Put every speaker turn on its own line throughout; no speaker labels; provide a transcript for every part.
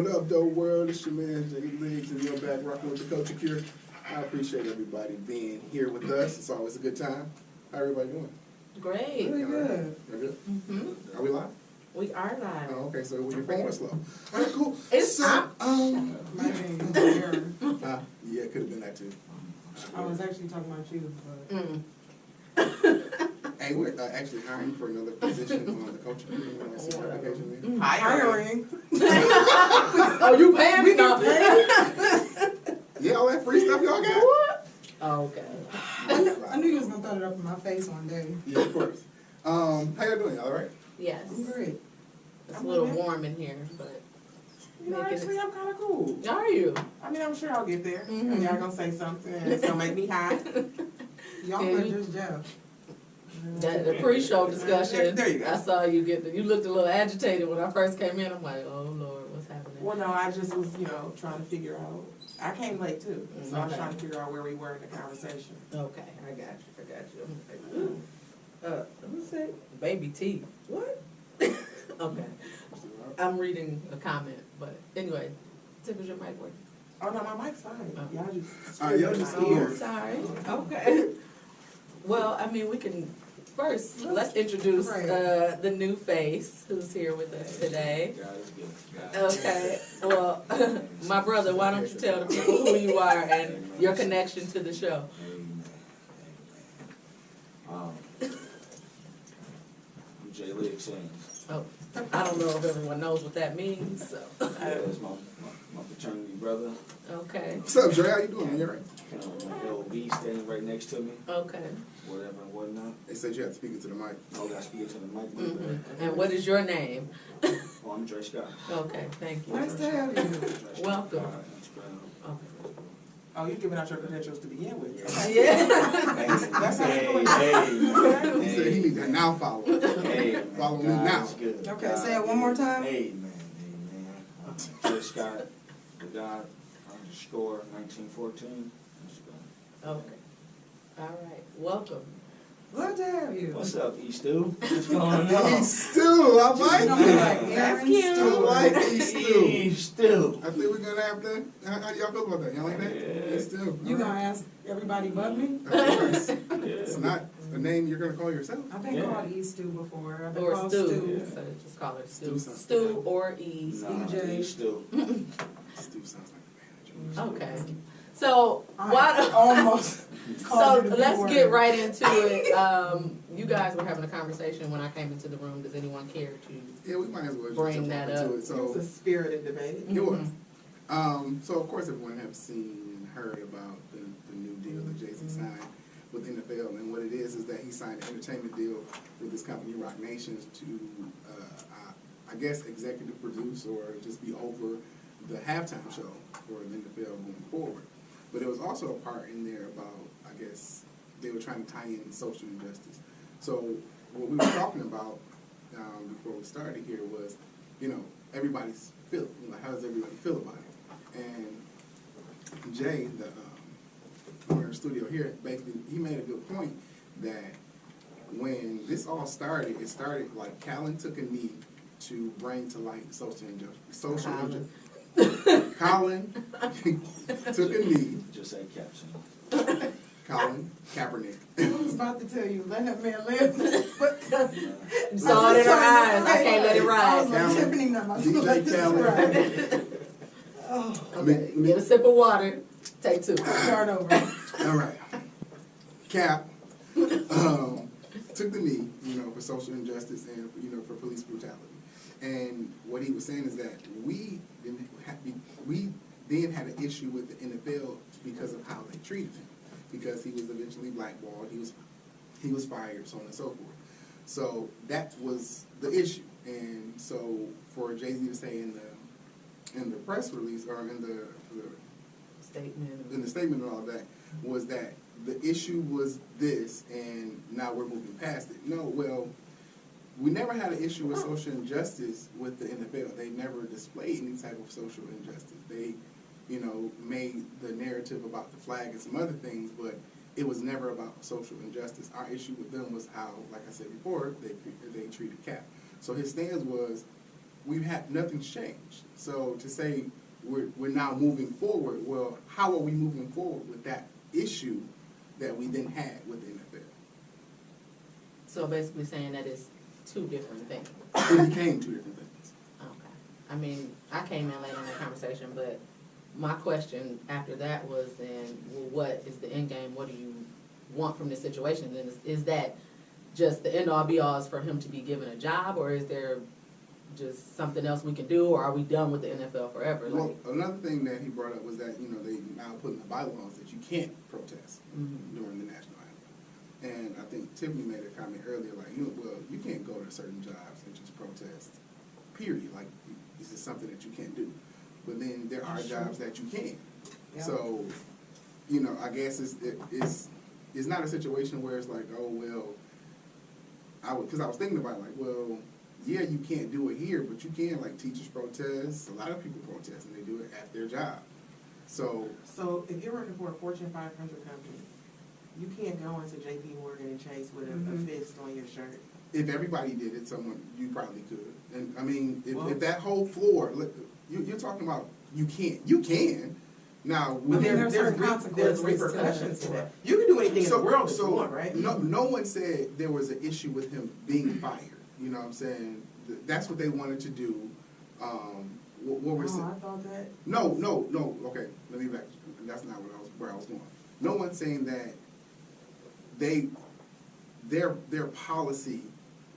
What up, dope world? It's your man, Jay Legs, and you're back rocking with the Culture Cure. I appreciate everybody being here with us. It's always a good time. How everybody doing?
Great.
Really good.
You're good?
Mm-hmm.
Are we live?
We are live.
Oh, okay, so your phone was slow. All right, cool.
It's
so,
up.
My name is Aaron.
yeah, it could have been that too.
I was actually talking about you, but
Hey, we're actually hiring for another position on the Culture Cure. You want to see our application there?
hiring.
Oh, you paying me? No.
Yeah, all that free stuff y'all got?
What? Oh, okay.
I knew you was gonna throw it up in my face one day.
Yeah, of course. How y'all doing? All right?
Yes.
I'm great.
It's a little warm in here, but.
You know, actually, I'm kind of cool.
Are you?
I mean, I'm sure I'll get there.
Mhm.
And y'all gonna say something, and it's gonna make me hot.
Y'all
Yeah,
are
you-
just Jeff.
The pre-show discussion.
There you go.
I saw you you looked a little agitated when I first came in. I'm like, oh Lord, what's happening?
Well, no, I just was, trying to figure out. I came late too, so I was
Okay.
trying to figure out where we were in the conversation.
Okay, I got you. Let me see. Baby T. What? Okay. I'm reading a comment, but anyway, Tip, is your mic working?
Oh no, my mic's fine.
Oh.
Y'all just.
Y'all just
my
here.
ears.
Sorry. Okay. Well, I mean, we can first let's introduce the new face who's here with us today. Okay. Well, my brother, why don't you tell the people who you are and your connection to the show?
I'm Jay Legs saying.
Oh, I don't know if everyone knows what that means. So.
That's my fraternity brother.
Okay.
What's up, Dre? How you doing? You all right?
My LB standing right next to me.
Okay.
Whatever and whatnot.
They said you have to speak into the mic.
Oh, I speak to the mic.
Mm-hmm. And what is your name?
Oh, I'm DRESCOTT.
Okay, thank you.
Nice to have you.
Welcome.
Okay.
Oh, you're giving out your credentials to begin with.
Yeah.
That's how
Hey,
you
hey,
He said he needs to now follow.
hey,
Follow me
God
now.
is good.
Okay,
God
say it one more time.
Amen. DRESCOTT, the God _ 1914.
Okay. All right. Welcome.
Glad to have you.
What's up, E-Stew? What's going on?
E-Stew, I like
Gonna be like
it.
Aaron
cute.
I
Stew.
like E-Stew.
E-Stew.
I think we're gonna have to. How do y'all feel about that? Y'all like that?
Yeah.
E-Stew.
You gonna ask everybody but me?
Of course.
Yeah.
It's not a name you're gonna call yourself.
I've been
Yeah.
called E Stew before. I've been
Or
called
Stew.
Stew.
So just call her Stew.
Stew sounds
Stew
good.
or E.
Nah,
EJ.
E-Stew.
Stew sounds like a manager.
Okay. So
I
why?
almost
So
called you the
let's
B
get
word.
right into it. You guys were having a conversation when I came into the room. Does anyone care to?
Yeah, we might as well just
Bring
jump
that
right into
up.
it.
It was
So
a spirited debate.
it was. So of course everyone have seen and heard about the new deal that Jay-Z signed with NFL, and what it is that he signed an entertainment deal with this company, Rock Nations, to I guess executive produce or just be over the halftime show for the NFL going forward. But there was also a part in there about, I guess, they were trying to tie in social injustice. So what we were talking about before we started here was, everybody's feel. How does everybody feel about it? And Jay, the owner of the studio here, basically, he made a good point that when this all started, it started like Callan took a knee to bring to light social injustice. Colin took a knee.
Just say caption.
Colin Kaepernick.
I was about to tell you, let that man live. But
Saw it in her eyes. I can't let it
I was
ride.
like,
Callan.
Tiffany, not my
DJ
let this
Callan.
ride. Oh,
Okay. Get a sip of water. Take two.
start over.
All right. Cap took the knee, for social injustice and for police brutality. And what he was saying is that we then had an issue with the NFL because of how they treated him, because he was eventually blackballed, he was fired, so on and so forth. So that was the issue. And so for Jay-Z to say in the press release or in the statement and all that was that the issue was this, and now we're moving past it. No, well, we never had an issue with social injustice with the NFL. They never displayed any type of social injustice. They, made the narrative about the flag and some other things, but it was never about social injustice. Our issue with them was how, like I said before, they treated Cap. So his stance was, nothing's changed. So to say we're now moving forward, well, how are we moving forward with that issue that we then had with the NFL?
So basically saying that it's two different things.
It became two different things.
Okay. I mean, I came in late in the conversation, but my question after that was then, well, what is the end game? What do you want from this situation? Then is that just the end all be all is for him to be given a job, or is there just something else we can do, or are we done with the NFL forever?
Well, another thing that he brought up was that, they now put in the bylaws that you can't protest during the national anthem. And I think Tiffany made a comment earlier, like, well, you can't go to certain jobs and just protest, period. Like, this is something that you can't do. But then there are jobs that you can.
Yeah.
So, I guess it's not a situation where it's like, oh, well, because I was thinking about it, like, well, yeah, you can't do it here, but you can, like, teachers protest. A lot of people protest, and they do it at their job. So
if you're working for a Fortune 500 company, you can't go into J.P. Morgan and Chase with a fist on your shirt.
if everybody did it, you probably could. And, I mean,
Well,
if that whole floor, look, you're talking about, you can. Now,
But
there's
there's
certain consequences to
repercussions to
that.
that. You can do anything in the world that you
so
want, right?
no one said there was an issue with him being fired. You know what I'm saying? That's what they wanted to do. What we're saying.
I thought that.
No. Okay, let me back. That's not where I was going. No one's saying that their policy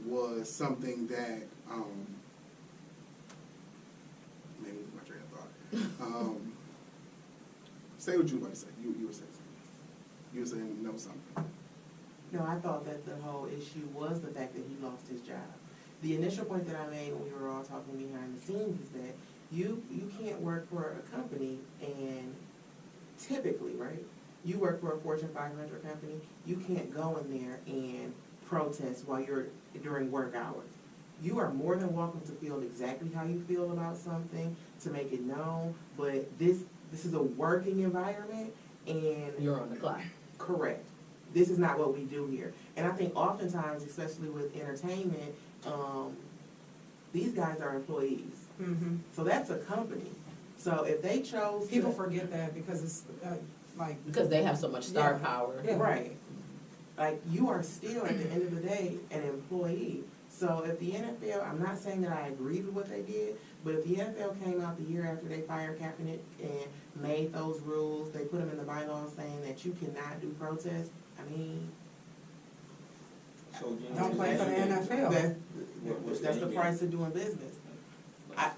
was something that maybe it's my train of thought. Say what you were about to say. You were saying something. You were saying no something.
No, I thought that the whole issue was the fact that he lost his job. The initial point that I made when we were all talking behind the scenes is that you can't work for a company and typically, right, you work for a Fortune 500 company, you can't go in there and protest while you're during work hours. You are more than welcome to feel exactly how you feel about something, to make it known, but this is a working environment and
You're on the clock.
correct. This is not what we do here. And I think oftentimes, especially with entertainment, these guys are employees.
Mm-hmm.
So that's a company. So if they chose
People
to,
forget that because it's like,
Because they have so much star
Yeah.
power.
Yeah.
right, like you are still at the end of the day an employee. So if the NFL, I'm not saying that I agree with what they did, but if the NFL came out the year after they fired Kaepernick and made those rules, they put them in the bylaws saying that you cannot do protests, I mean,
So again,
don't play for the NFL.
that's the price of doing business.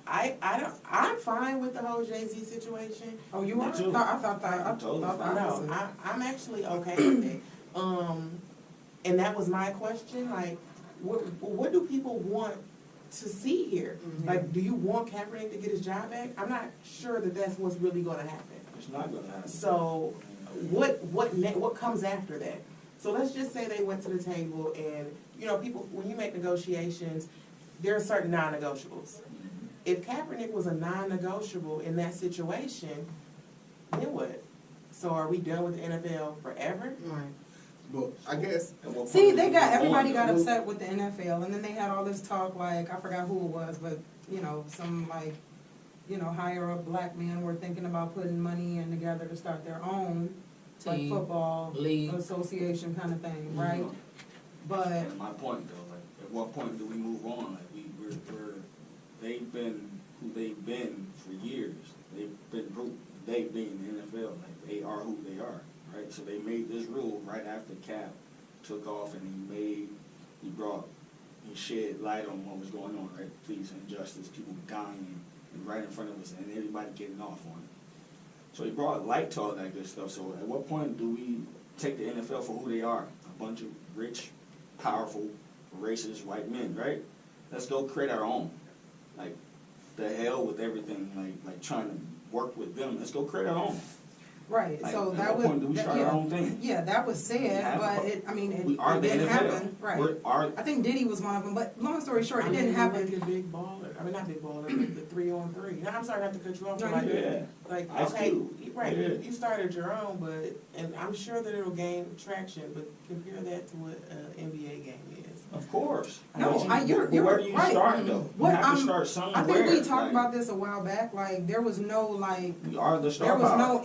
I'm fine with the whole Jay-Z situation.
Oh, you are?
Me too.
I thought
Totally
the
fine.
opposite.
No, I'm actually okay with it. And that was my question, like, what do people want to see here?
Mhm.
Like, do you want Kaepernick to get his job back? I'm not sure that that's what's really gonna happen.
It's not gonna happen.
So, what comes after that? So let's just say they went to the table and, people, when you make negotiations, there are certain non-negotiables. If Kaepernick was a non-negotiable in that situation, then what? So are we done with the NFL forever?
Right.
Well, I guess
See, everybody got upset with the NFL, and then they had all this talk, like, I forgot who it was, but, some, like, higher up black men were thinking about putting money in together to start their own, like,
Team,
football
league.
association kind of thing, right? But,
And my point though, like, at what point do we move on? Like, they've been who they've been for years. They being the NFL, like, they are who they are, right? So they made this rule right after Cap took off, and he shed light on what was going on, right? Police injustice, people dying, and right in front of us, and everybody getting off on it. So he brought light to all that good stuff. So at what point do we take the NFL for who they are? A bunch of rich, powerful, racist white men, right? Let's go create our own. Like, the hell with everything, like trying to work with them. Let's go create our own.
right,
Like,
so
at
that
what point do
would,
we start our own thing?
yeah, that was said, but it
We are the
didn't
NFL.
happen, right.
We're
I think Diddy was one of them, but long story short, it
I mean,
didn't
we're
happen.
making big baller. I mean, not big baller, but the 3-on-3. No, I'm sorry not to cut you off, but
No,
like,
yeah.
like,
Ice
okay,
Cube.
right,
Yeah.
you started your own, and I'm sure that it'll gain traction, but compare that to what an NBA game is.
Of course. first.
No,
But
you're
where do you
right.
start though?
What,
you have to start somewhere.
I think we talked
like,
about this a while back. Like there was no
We are the star
there was
power.
no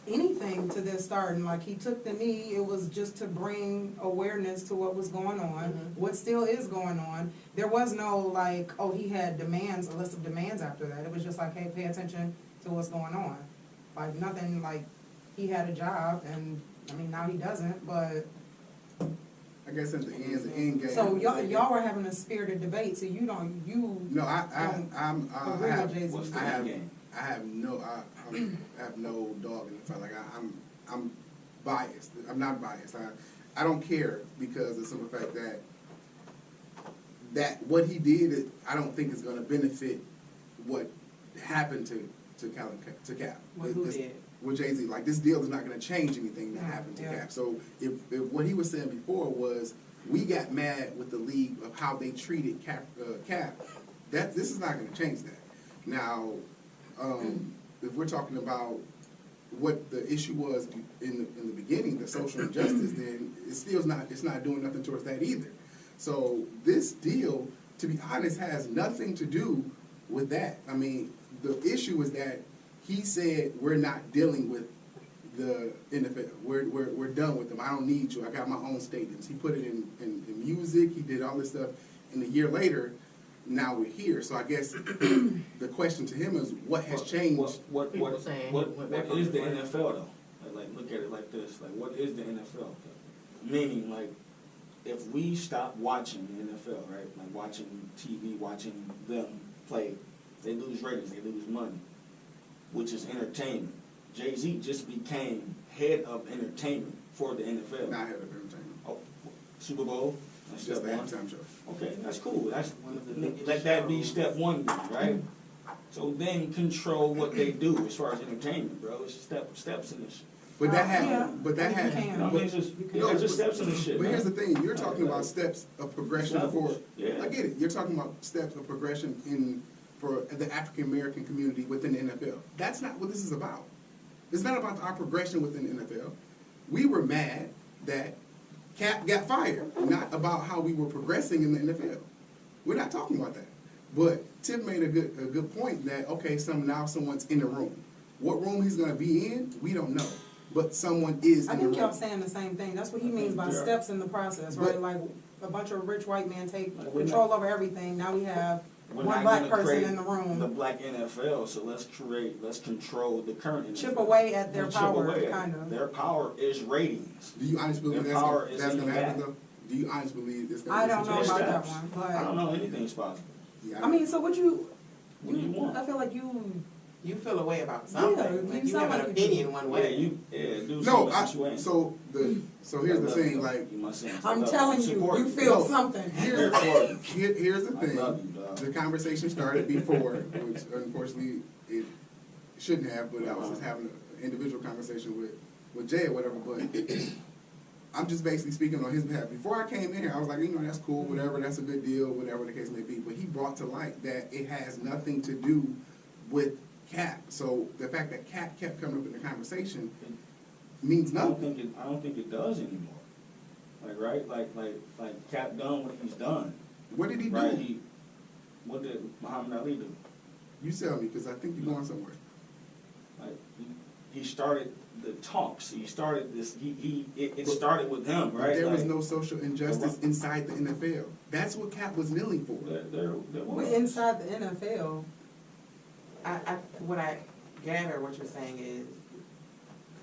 anything to this starting. Like he took the knee, it was just to bring awareness to what was going on, what still is going on. There was no like, oh, he had demands, a list of demands after that. It was just like, hey, pay attention to what's going on. Like nothing like he had a job and I mean now he doesn't, but
I guess at the end game.
so y'all were having a spirited debate, so you
No, I'm
agree with Jay-Z.
What's the
I
end game?
have no dog in the fight. Like I'm biased. I'm not biased. I don't care because of the simple fact that what he did, I don't think is going to benefit what happened to Cap.
What who did?
With Jay-Z, like this deal is not going to change anything that happened to
Yeah.
Cap. So if what he was saying before was we got mad with the league of how they treated Cap, this is not going to change that. Now, if we're talking about what the issue was in the beginning, the social injustice, then it's not doing nothing towards that either. So this deal, to be honest, has nothing to do with that. I mean, the issue is that he said we're not dealing with the NFL. We're done with them. I don't need you. I got my own stadiums. He put it in music. He did all this stuff. And a year later, now we're here. So I guess the question to him is, what has changed?
What
People saying
what
he went back on
is
his
the
word.
NFL though? Like look at it like this. Like what is the NFL? Meaning like if we stop watching the NFL, right? Like watching TV, watching them play, they lose ratings, they lose money, which is entertainment. Jay-Z just became head of entertainment for the NFL.
Not head of entertainment.
Oh, Super Bowl. That's
Just
step
the
one.
halftime show.
Okay, that's cool. That's
One of the biggest
let that be
shows.
step one, then, right? So then control what they do as far as entertainment, bro. It's steps in this.
But that had,
Yeah.
but that
You
had,
can.
You know what I mean? It's just,
No,
it's just steps in this shit.
But here's the
man.
thing, you're talking about steps of progression for,
Yeah.
I get it, you're talking about steps of progression for the African American community within the NFL. That's not what this is about. It's not about our progression within the NFL. We were mad that Cap got fired, not about how we were progressing in the NFL. We're not talking about that. But Tip made a good point that, okay, now someone's in the room. What room he's gonna be in, we don't know. But someone is
I
in the
think
room.
y'all saying the same thing. That's what he means by
Yeah.
steps in the process,
But-
right? Like a bunch of rich white men take
Like, we're
control over everything. Now we have
We're
one
not
black
gonna
person
create
in the room.
The black NFL, so let's control the current NFL.
Chip away at their
Let's chip
power,
away at it.
kind of.
Their power is ratings.
Do you honestly believe
Their
that's
power
gonna,
is
that's
in
gonna
the
happen
back.
though? Do you honestly believe it's gonna
I
be
don't know
It's
about
steps.
that one,
I don't
but
know anything's possible.
Yeah,
I mean, so what do you
want?
I feel like you
You feel a way about something.
Yeah,
like
you
you have
sound
an
like you
opinion
do.
one
Yeah,
way.
do
No,
something that you ain't.
so here's the thing, like,
You must say,
I'm telling you,
support
you feel
No.
something.
here's the
I
thing.
love you, dog.
The conversation started before, which unfortunately it shouldn't have, but I was just having an individual conversation with Jay or whatever, but I'm just basically speaking on his behalf. Before I came in here, I was like, that's cool, whatever, that's a good deal, whatever the case may be. But he brought to light that it has nothing to do with Cap. So the fact that Cap kept coming up in the conversation means
I don't
nothing.
think it does anymore. Like right, like Cap done what he's done.
What did he
Right?
do?
What did Muhammad Ali do?
You tell me, because I think you're going somewhere.
Like he started the talks. He started this. It started with him,
But
right?
there was
Like,
no social injustice inside the NFL. That's what Cap was kneeling for.
there
We
was.
inside the NFL.
What I gather what you're saying is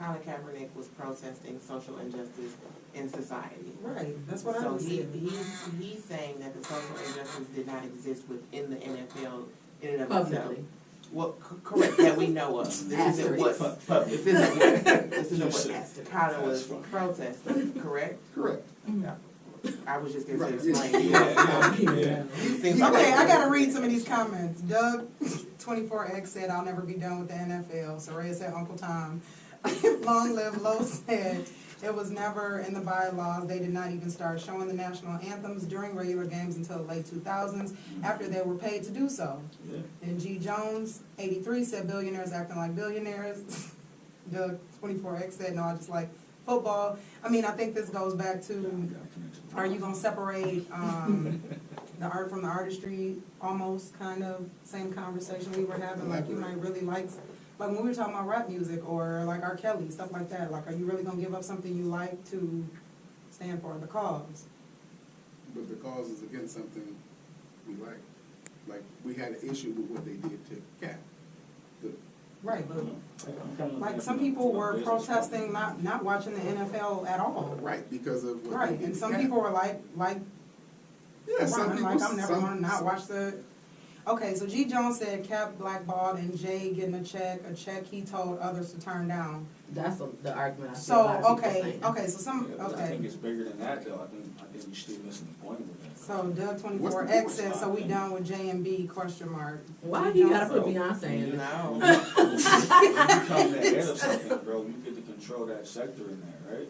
Colin Kaepernick was protesting social injustice in society.
Right. That's what I
So
was saying.
he's saying that the social injustice did not exist within the NFL in and of itself.
Publicly.
Well, correct, that we know of. This isn't what, this isn't what Colin was protesting, correct?
Correct.
I was just there
Right,
to
yeah.
explain.
Yeah.
Seems like-
Okay, I gotta read some of these comments. Doug 24X said, "I'll never be done with the NFL." Soraya said, "Uncle Tom." Long Live Low said, "It was never in the bylaws. They did not even start showing the national anthems during regular games until the late 2000s, after they were paid to do so."
Yeah.
And G. Jones 83 said, "Billionaires acting like billionaires." Doug 24X said, "No, I just like football. I mean, I think this goes back to, are you gonna separate, the art from the artistry, almost kind of same conversation we were having, like you might really like when we were talking about rap music or like R. Kelly, stuff like that, like are you really gonna give up something you like to stand for the cause?
But the cause is against something we like. Like, we had an issue with what they did to Cap.
Right, but like some people were protesting not watching the NFL at all.
Right, because of what
Right,
they did
and
to
some
Cap.
people were like
Yeah, some
Ron,
people,
like I'm never
some-
gonna not watch the. Okay, so G. Jones said Cap blackballed and Jay getting a check he told others to turn down.
That's the argument I see a
So,
lot of people
okay,
saying.
okay, so some,
Yeah, but I
okay.
think it's bigger than that, though. I think you're still missing the point with that.
So Doug
What's
24
the
X
point?
says, so we done with J and B, question mark.
Why
G.
you gotta
Jones-
put Beyonce in
You
there?
know, when you become the head of something, bro, you get to control that sector in there, right?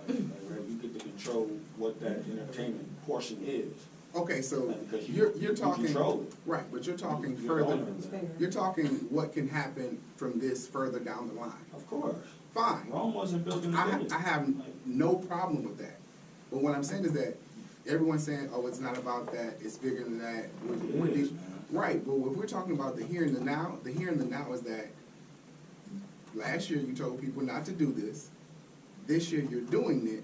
Right? You get to control what that entertainment portion is.
Okay, so
Because
you're
you
talking,
control it.
right, but you're talking
You're the
further,
owner of that.
you're talking what can happen from this further down the line.
Of course.
Fine.
Rome wasn't built in a day.
I have no problem with that. But what I'm saying is that everyone's saying, oh, it's not about that, it's bigger than that.
It is, man.
Right, but if we're talking about the here and the now is that last year you told people not to do this. This year you're doing it.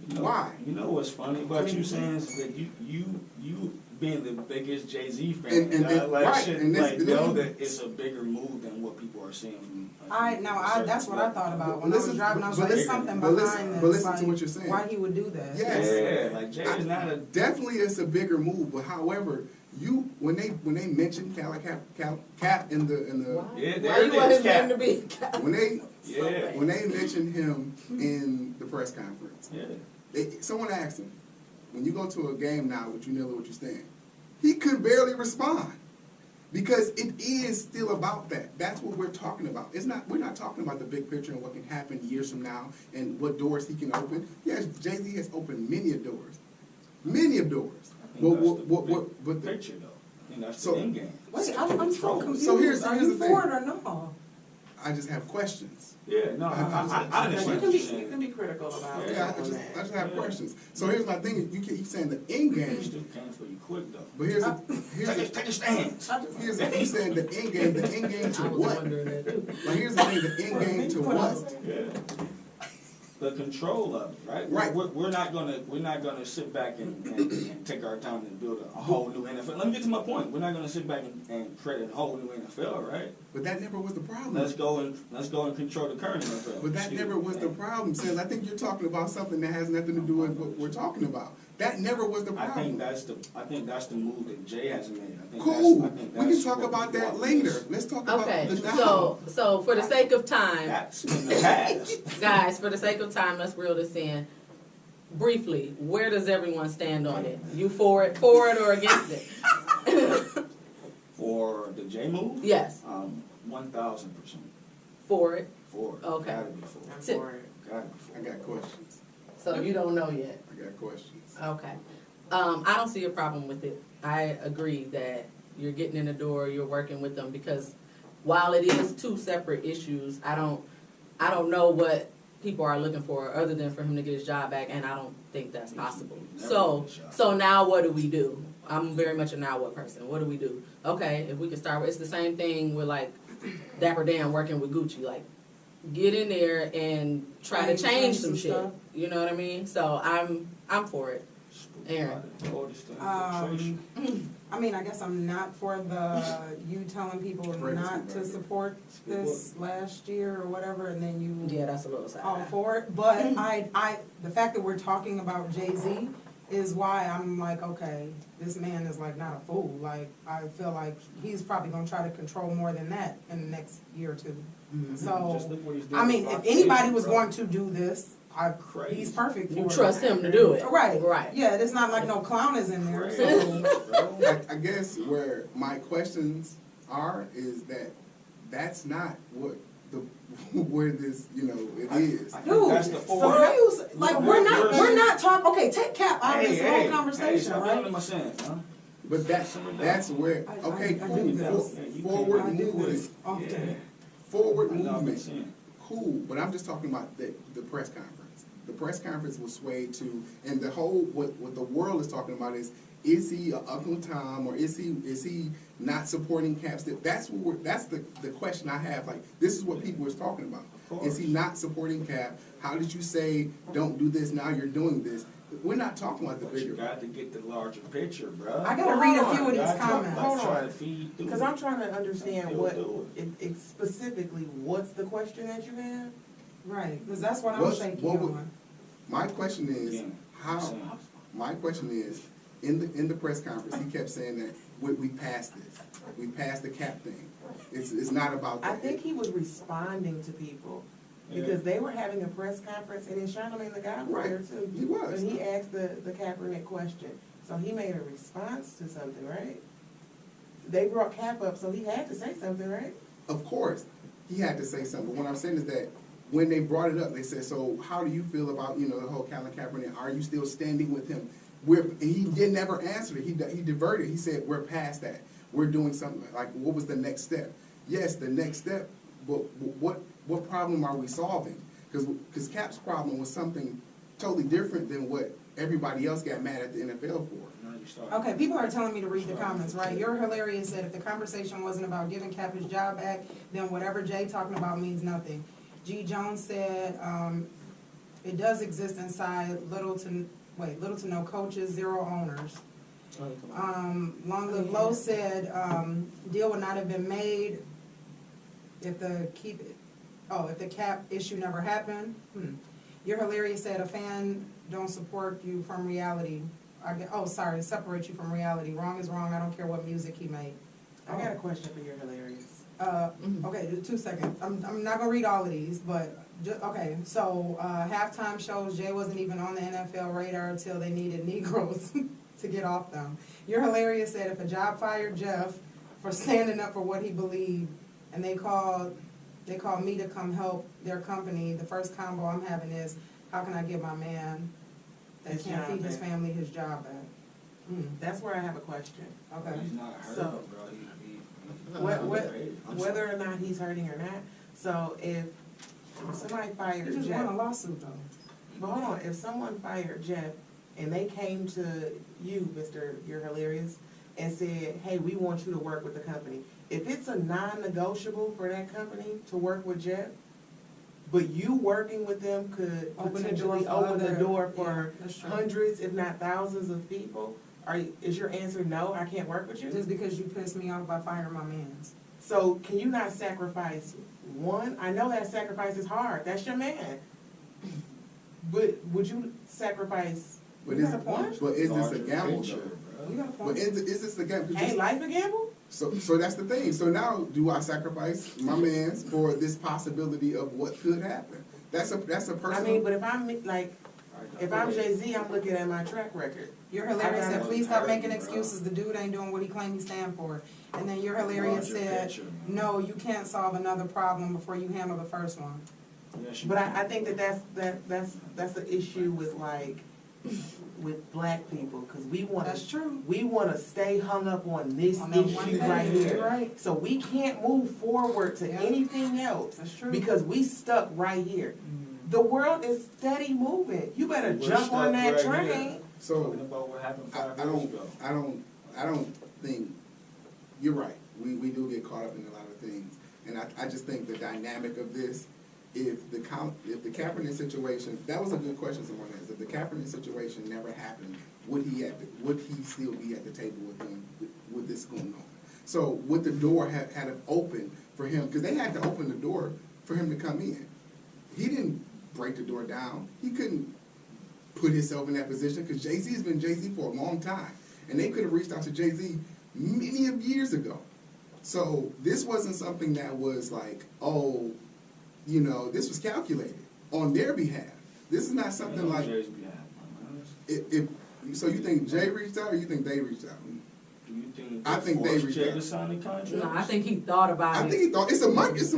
You know,
Why?
You know what's funny about you saying is that you being the biggest Jay-Z fan,
And
like
right,
should
and this-
like know that it's a bigger move than what people are seeing from.
That's what I thought about when I was
Listen-
driving. I was
but
like, there's
listen-
something
but listen-
behind this.
but listen to
like,
what you're saying.
Why he would do that?
Yes.
Yeah, like Jay is not a.
Definitely it's a bigger move, but however, when they mentioned Cap in the
Yeah,
Why
there
you
it
want
is,
his name
Cap.
to be?
when they mentioned him in the press conference,
Yeah.
someone asked him, when you go to a game now, would you kneel or would you stand? He could barely respond. Because it is still about that. That's what we're talking about. We're not talking about the big picture and what can happen years from now and what doors he can open. Yes, Jay-Z has opened many of doors. Many of doors.
I think that's the picture though. I think that's
So-
the end game.
Wait, I'm so confused.
So here's
Are
the
you
thing.
for it or no?
I just have questions.
Yeah, no, I
You
understand
can
what
be,
you're saying.
you can be critical about it.
Yeah, I just have questions. So here's my thing. You keep saying the end
You
game,
still came for you quick though.
but
Take a stance.
you saying the end game to
I was
what?
wondering that too.
Like here's the thing, the end game to what?
Yeah. The control of it, right?
Right.
We're not gonna sit back and take our time and build a whole new NFL. Let me get to my point. We're not gonna sit back and create a whole new NFL, right?
But that never was the problem.
Let's go and control the current NFL.
But that never was the problem, Sis. I think you're talking about something that has nothing to do with what we're talking about. That never was the
I
problem.
think that's the move that Jay has made. I think
Cool.
I think
We can
that's
talk
what
about
people
that
want.
later. Let's talk about
Okay,
the now.
so for the sake of time,
That's in the past.
guys, for the sake of time, let's reel this in. Briefly, where does everyone stand on it? You for it or against it?
For the J move,
Yes,
1,000%
for it.
for it.
Okay.
Gotta be for it.
I'm for it.
Gotta be for
I
it.
got questions.
So you don't know yet.
I got questions.
Okay. I don't see a problem with it. I agree that you're getting in the door, you're working with them, because while it is two separate issues, I don't know what people are looking for other than for him to get his job back, and I don't think that's possible. So now what do we do? I'm very much a now what person. What do we do? Okay, if we can start with, it's the same thing with like Dapper Dan working with Gucci, like get in there and try to change some shit.
stuff.
You know what I mean? So I'm for it. Aaron.
I mean, I guess I'm not for you telling people not to support this last year or whatever, and then you
Yeah, that's a little sad.
all for it. But the fact that we're talking about Jay-Z is why I'm like, okay, this man is like not a fool. Like, I feel like he's probably gonna try to control more than that in the next year or two.
Just
So,
look what he's doing
I mean,
with
if anybody
Rock
was
Nation,
going to do this,
Crazy.
he's perfect for
You
it.
trust him to do it.
Right.
Right.
Yeah, it's not like no clown is in there.
Crazy,
So.
bro.
I guess where my questions are is that that's not what where this it is.
I think
Dude,
that's the
so
four.
how you like we're not talking. Okay, take Cap out of
Hey,
this
hey,
whole conversation,
stop
right?
running my sense, huh?
But that's where
I do this.
forward
I do
movement.
this often.
I
Forward
know what I'm
movement.
saying.
cool, but I'm just talking about the press conference. The press conference was swayed to, and the whole, what the world is talking about is he a Uncle Tom, or is he not supporting Cap? That's the question I have. Like, this is what people was talking about. Is he not supporting Cap? How did you say don't do this, now you're doing this? We're not talking about the
But
bigger.
you got to get the larger picture, bro.
I gotta read a few of these comments.
Hold
Try
on.
to feed through.
Because I'm trying to understand
They'll
what,
do
specifically, what's the question that you have?
Right, because that's what I'm
What's-
shaky
what would-
on.
My question is,
Again,
how,
same.
my question is, in the press conference, he kept saying that we passed this. We passed the Cap thing. It's not about that.
I think he was responding to people, because they were having a press conference, and then Charlamagne the guy was there too.
He was.
And he asked the Kaepernick question, so he made a response to something, right? They brought Cap up, so he had to say something, right?
Of course, he had to say something. But what I'm saying is that when they brought it up, they said, so how do you feel about, the whole Colin Kaepernick? Are you still standing with him? And he never answered it. He diverted. He said, we're past that. We're doing something. Like, what was the next step? Yes, the next step, but what problem are we solving? Because Cap's problem was something totally different than what everybody else got mad at the NFL for.
Okay, people are telling me to read the comments, right? You're hilarious said if the conversation wasn't about giving Cap his job back, then whatever Jay talking about means nothing. G. Jones said, it does exist inside little to no coaches, 0 owners. Long Live Low said, deal would not have been made if the Cap issue never happened. You're hilarious said a fan don't support you from reality. Separate you from reality. Wrong is wrong. I don't care what music he made.
I got a question for You're Hilarious.
Okay, 2 seconds. I'm not gonna read all of these, but okay. So halftime shows, Jay wasn't even on the NFL radar until they needed Negroes to get off them. You're Hilarious said if a job fired Jeff for standing up for what he believed, and they called me to come help their company, the first combo I'm having is, how can I give my man that
His
can't
job
feed his
back.
family his job back?
That's where I have a question.
Okay.
He's not hurt,
So-
bro.
Whether or not he's hurting or not. So if somebody
He
fired
just
Jeff,
won a lawsuit though.
but hold on, if someone fired Jeff and they came to you, Mr. You're Hilarious, and said, hey, we want you to work with the company. If it's a non-negotiable for that company to work with Jeff, but you working with them could
Open the door
potentially
for
open the
other-
door
yeah,
for
that's true.
hundreds, if not thousands of people, is your answer no, I can't work with you?
Just because you pissed me off by firing my mans.
So can you not sacrifice one? I know that sacrifice is hard, that's your man. But would you sacrifice
But
You
is
got a point.
this a gamble
Picture,
though?
You got a
But
point.
is this a gamble?
Ain't life a gamble?
So that's the thing. So now, do I sacrifice my man's for this possibility of what could happen? That's a personal.
I mean, but if I'm Jay-Z, I'm looking at my track record.
You're Hilarious said, please stop making
Bro.
excuses. The dude ain't doing what he claimed he stand for. And then You're Hilarious
Larger
said,
picture, man.
no, you can't solve another problem before you handle the first one.
Yes, you
But
can.
I think that's the issue with black people, because
That's true.
we wanna stay hung up on this
On that one
issue
thing.
right
You're
here.
right.
So we can't move forward to
Yeah.
anything else.
That's true.
Because we stuck right here. The world is steady moving. You better
We're
jump on
stuck
that
right
train.
here.
So
Talking about what happened
I
5 years ago.
don't think you're right. We do get caught up in a lot of things, and I just think the dynamic of this. If the Kaepernick situation, that was a good question someone asked. If the Kaepernick situation never happened, would he still be at the table with them with this going on? So would the door had it open for him? Because they had to open the door for him to come in. He didn't break the door down. He couldn't put himself in that position because Jay-Z's been Jay-Z for a long time, and they could have reached out to Jay-Z many of years ago. So this wasn't something that was like, oh, this was calculated on their behalf. This is not something like.
Jay's behalf, man.
So you think Jay reached out, or you think they reached out?
Do you think
I think they
forced
reached
Jay
out.
to sign the contract?
No, I think he thought about
I
it.
think he thought it's a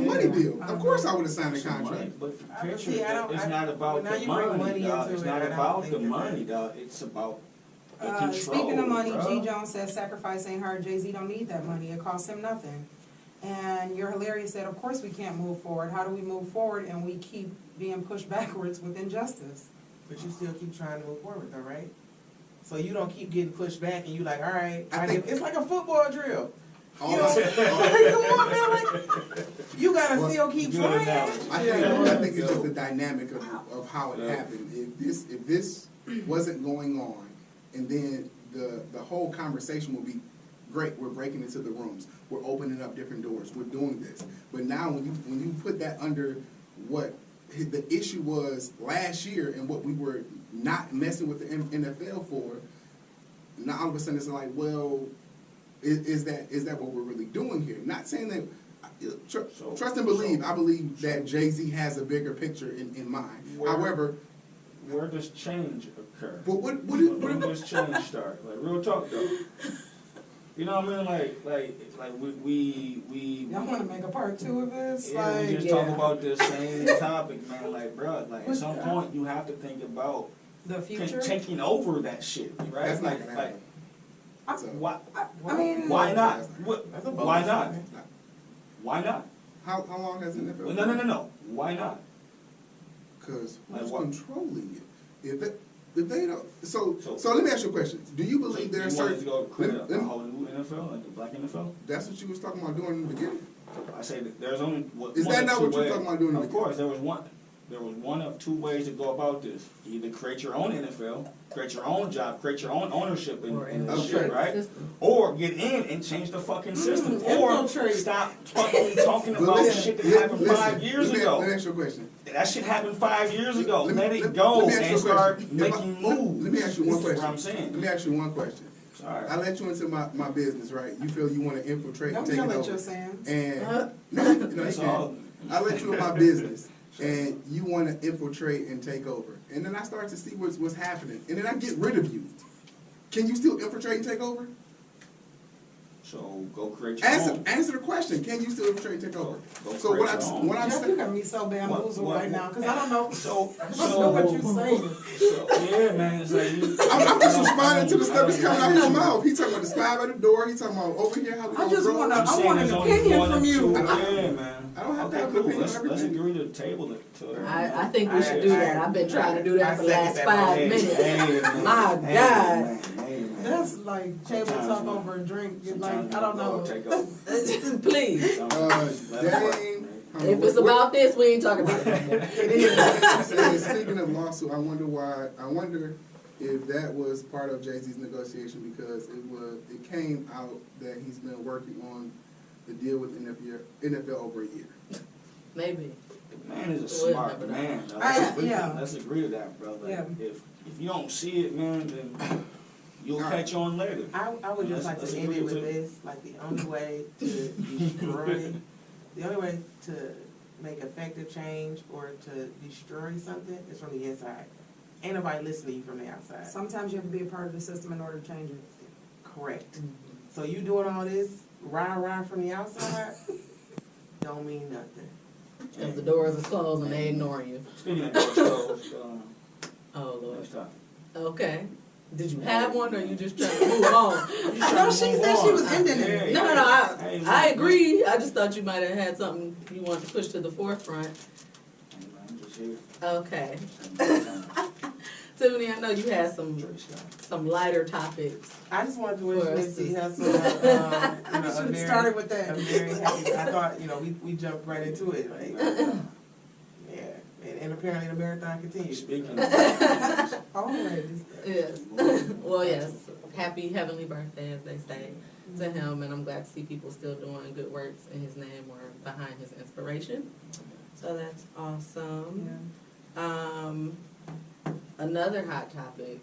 money deal. Of course, I would have signed the
It's money,
contract.
but the
I-
picture,
see, I don't-
it's
I-
not about
now
the
you bring
money,
money
dog.
into
It's
it,
not
and I don't
about
think
the
that
money,
that's-
dog. It's about the control,
Speaking of money,
bro.
G. Jones says sacrifice ain't hard. Jay-Z don't need that money. It costs him nothing. And You're Hilarious said, of course we can't move forward. How do we move forward and we keep being pushed backwards with injustice?
But you still keep trying to move forward though, right? So you don't keep getting pushed back and you like, all right,
I think-
it's like a football drill.
All
You know,
I-
like, come on, man, like, you gotta still keep
Good
trying.
analogy.
I think it's just the dynamic of how it happened. If this wasn't going on, and then the whole conversation will be great. We're breaking into the rooms. We're opening up different doors. We're doing this. But now when you put that under what the issue was last year and what we were not messing with the NFL for, now all of a sudden it's like, well, is that what we're really doing here? Not saying that. Trust and believe. I believe that Jay-Z has a bigger picture in mind. However,
where does change occur?
but what
When does change start? Like real talk though. You know what I mean? Like we
Y'all wanna make a part 2 of this?
yeah, we
Like,
just talk about this same topic, man. Like, bro, like at some point you have to think about
the future?
taking over that shit, right?
That's not
like,
gonna
like
happen. So,
why?
I mean,
Why not?
That's a
Why
bonus,
not?
man.
Why not?
how long has NFL?
Well, no. Why not?
Because
Like
who's
what?
controlling it? If they don't, so let me ask you a question. Do you believe there are
you wanted
certain?
to go create
let
a
me-
whole new NFL, like the black NFL?
That's what you was talking about doing in the beginning.
I say that there's only
Is
one
that
of
not
two
what you're
ways.
talking about doing in the
Of course, there was one of two ways to go about this. Either create your own NFL, create your own job, create your own ownership in this shit, right?
System.
Or get in and change the fucking system. Or
infiltrate.
stop fucking talking
But
about
listen,
shit that
li-
happened
listen,
5 years
let me
ago.
ask you a question.
That shit happened 5 years ago. Let it
let
go
me ask you
and
a
start
question.
making moves.
Let me ask you one
That's
question.
what I'm saying.
Let me ask you one question.
Sorry.
I let you into my business, right? You feel you want to infiltrate and
Don't
take it
yell at
over.
your Sands.
And no, you
That's
can't.
all.
I let you in my business, and you want to infiltrate and take over. And then I start to see what's happening, and then I get rid of you. Can you still infiltrate and take over?
So go create your own.
Answer the question. Can you still infiltrate and take over?
Go
So
create your own.
what I'm
Jeff, you
saying.
got me so bamboozled
What-
right now, because I don't know,
So
I don't know what you're saying.
yeah, man. It's like you.
I'm just
I don't-
responding to the stuff that's coming out his
I don't-
mouth. He talking about the spy by the door. He talking about over here how we
I
gonna
just
grow.
wanna-
I'm
I
saying
want an
there's only
opinion
one
from
or
you.
two.
I don't-
Yeah, man.
I don't have to
Okay,
have an
cool.
opinion
Let's
on everything.
agree to table it.
I think we should do that. I've been trying to do that for the last
I
5
Hey,
minutes.
hey, man.
My
Hey,
God.
man. Hey, man.
That's like table
Sometimes,
talk
man.
over a drink, You're
Sometimes
like, I don't
you gotta
know.
take over.
Please.
Sometimes let it work,
Dane,
man.
If it's about this, we ain't talking about it. It is.
Speaking of lawsuit, I wonder if that was part of Jay-Z's negotiation, because it came out that he's been working on the deal with NFL over a year.
Maybe.
The man is a
We'll
smart
never know.
man. Though.
Yeah.
Let's agree to that, brother.
Yeah.
If you don't see it, man, then you'll catch on later.
I would just like
Let's
to end
agree
it with
to-
this, like the only way to destroy, the only way to make effective change or to destroy something is from the inside. Ain't nobody listening to you from the outside.
Sometimes you have to be a part of the system in order to change it.
Correct. So you doing all this rah-rah from the outside, don't mean nothing.
Because the doors is closed and they ignoring you.
Speaking of doors closed,
Oh, Lord.
next topic.
Okay. Did you have one or you just trying to move on?
No, she said she was ending it.
No,
Hey,
I
man.
agree. I just thought you might have had something you wanted to push to the forefront.
Hey, man, I'm just here.
Okay.
I'm
Tiffany, I know you had some
just
lighter topics.
I just wanted to wish
For us
Nipsey
to-
Hussle,
I
a
should have
very-
started with that.
a very happy, I thought, we jumped right into it, like, yeah, and apparently the marathon continues.
Speaking of,
Always.
Yes. Well, yes. Happy heavenly birthday, as they say, to him. And I'm glad to see people still doing good works in his name or behind his inspiration. So that's awesome. Another hot topic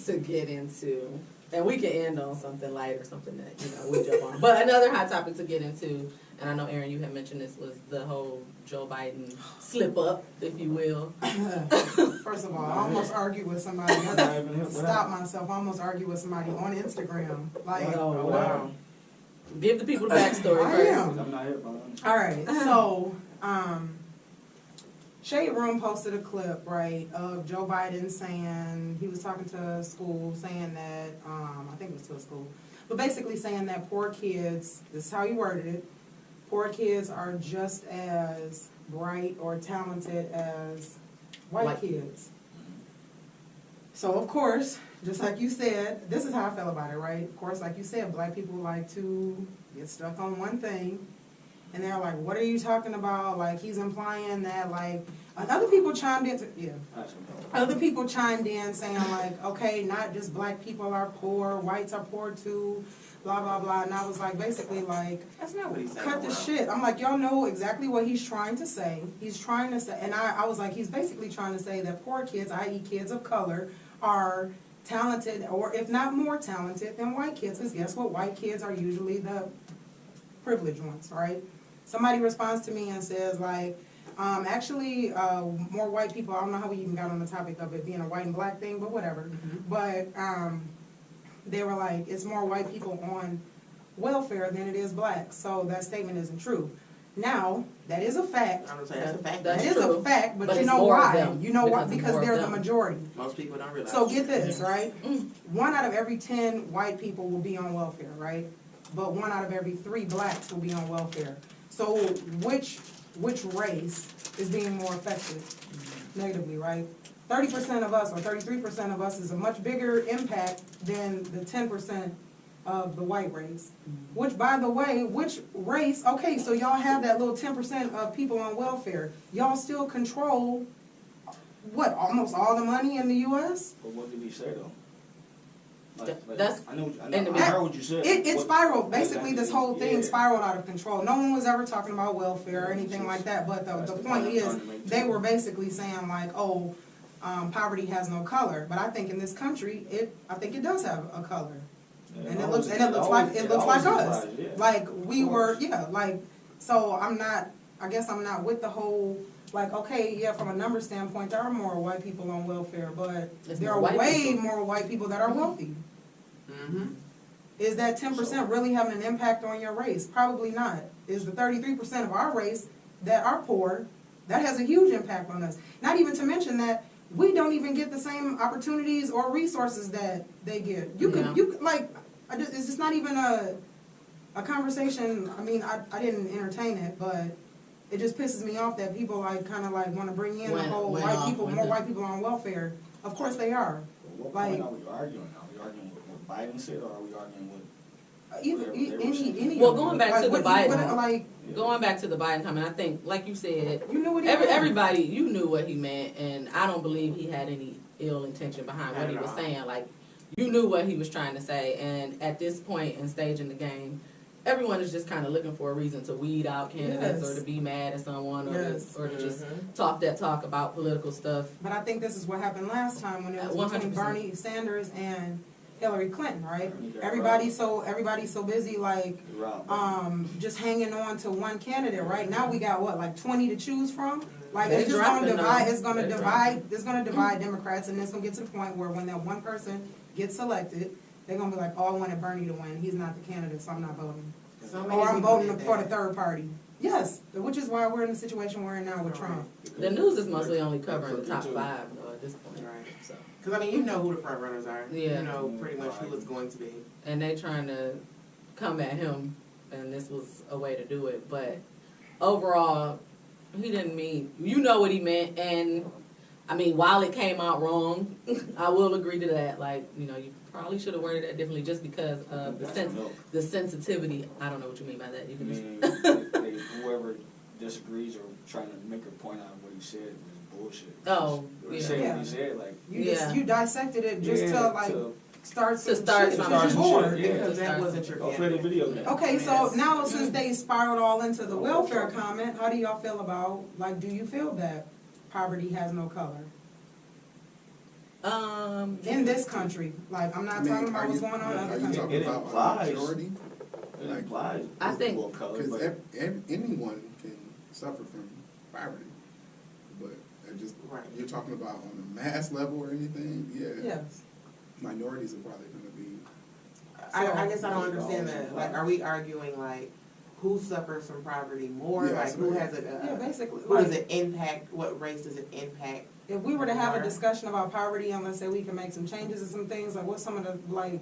to get into, and we can end on something light or something that, we jump on. But another hot topic to get into, and I know, Aaron, you had mentioned this, was the whole Joe Biden slip up, if you will.
First of all, I almost argued with somebody. I had to stop myself. I almost argued with somebody on Instagram. Like,
Oh,
wow.
Give the people the backstory
I
first.
am.
I'm not here, bro.
All right, so Shade Room posted a clip, right, of Joe Biden saying, he was talking to a school, saying that, I think it was to a school, but basically saying that poor kids, this is how he worded it, poor kids are just as bright or talented as white kids. So of course, just like you said, this is how I feel about it, right? Of course, like you said, black people like to get stuck on one thing, and they're like, what are you talking about? Like, he's implying that, like, and other people chimed in, other people chimed in saying, like, okay, not just black people are poor, whites are poor too, blah, blah, blah. And I was like, basically, like,
That's not what he said.
cut the shit. I'm like, y'all know exactly what he's trying to say. He's trying to say, and I was like, he's basically trying to say that poor kids, i.e. kids of color, are talented, or if not more talented than white kids. Because guess what? White kids are usually the privileged ones, right? Somebody responds to me and says, like, actually, more white people, I don't know how we even got on the topic of it being a white and black thing, but whatever. But they were like, it's more white people on welfare than it is black. So that statement isn't true. Now, that is a fact.
I'm gonna say that's a fact.
That is
true.
a fact, but you
it's
know
more of
why?
them,
You know why?
it's
Because
more of
they're the
them.
majority.
Most people don't realize.
So get this, right? 1 out of every 10 white people will be on welfare, right? But 1 out of every 3 blacks will be on welfare. So which race is being more affected negatively, right? 30% of us or 33% of us is a much bigger impact than the 10% of the white race. Which, by the way, which race, okay, so y'all have that little 10% of people on welfare. Y'all still control, what, almost all the money in the U.S.?
But what did he say though?
That's
I know,
in the
I heard what you said.
It spiraled. Basically,
exactly,
this whole thing
yeah.
spiraled out of control. No one was ever talking about welfare or anything like that. But the point is, they were basically saying like, oh, poverty has no color. But I think in this country, I think it does have a color,
Yeah,
and it looks like us.
Yeah.
Like we were, yeah. Like so, I guess I'm not with the whole. Like, okay, yeah, from a number standpoint, there are more white people on welfare, but there are way more white people that are wealthy. Is that 10% really having an impact on your race? Probably not. Is the 33% of our race that are poor, that has a huge impact on us. Not even to mention that we don't even get the same opportunities or resources that they get. You could like, it's just not even a conversation. I mean, I didn't entertain it, but it just pisses me off that people like kind of like want to bring in the whole more white people on welfare. Of course they are.
What
like,
point are we arguing? Are we arguing with what Biden said, or are we arguing with?
Any.
Well, going back to the Biden,
like
going back to the Biden comment, I think, like you said,
you knew what he meant.
everybody, you knew what he meant, and I don't believe he had any ill intention behind what he was saying. Like, you knew what he was trying to say, and at this point in stage in the game, everyone is just kind of looking for a reason to weed out candidates or to be mad at someone or to just talk that talk about political stuff.
But I think this is what happened last time when it was between
100%.
Bernie Sanders and Hillary Clinton, right? Everybody's so busy like just hanging on to one candidate. Right now we got what, like 20 to choose from? Like it's just gonna divide. It's gonna divide Democrats, and it's gonna get to the point where when that one person gets selected, they're gonna be like, oh, I wanted Bernie to win. He's not the candidate, so I'm not voting. Or I'm voting for the third party. Yes, which is why we're in the situation we're in now with Trump.
The news is mostly only covering the top 5 though at this point.
Right.
So.
Because, I mean, you know who the front runners are.
Yeah.
You know pretty much who it's going to be.
And they trying to come at him, and this was a way to do it. But overall, he didn't mean, you know what he meant. And, I mean, while it came out wrong, I will agree to that. Like, you know, you probably should have worded that differently just because of the sensitivity. I don't know what you mean by that. You can
Whoever disagrees or trying to make a point out of what he said was bullshit.
Oh,
What he said, like,
you dissected it just to like start some shit.
Because that wasn't your
video game.
Okay, so now since they spiraled all into the welfare comment, how do y'all feel about, like, do you feel that poverty has no color? In this country, like, I'm not talking about what's going on in other countries.
It implies majority.
It implies.
I think
because anyone can suffer from poverty, but you're talking about on a mass level or anything.
Yes.
Minorities are probably going to be.
I guess I don't understand that. Like, are we arguing like who suffers from poverty more?
Yeah,
like who has
basically.
Who does it impact? What race does it impact?
If we were to have a discussion about poverty and let's say we can make some changes and some things, like what's some of the like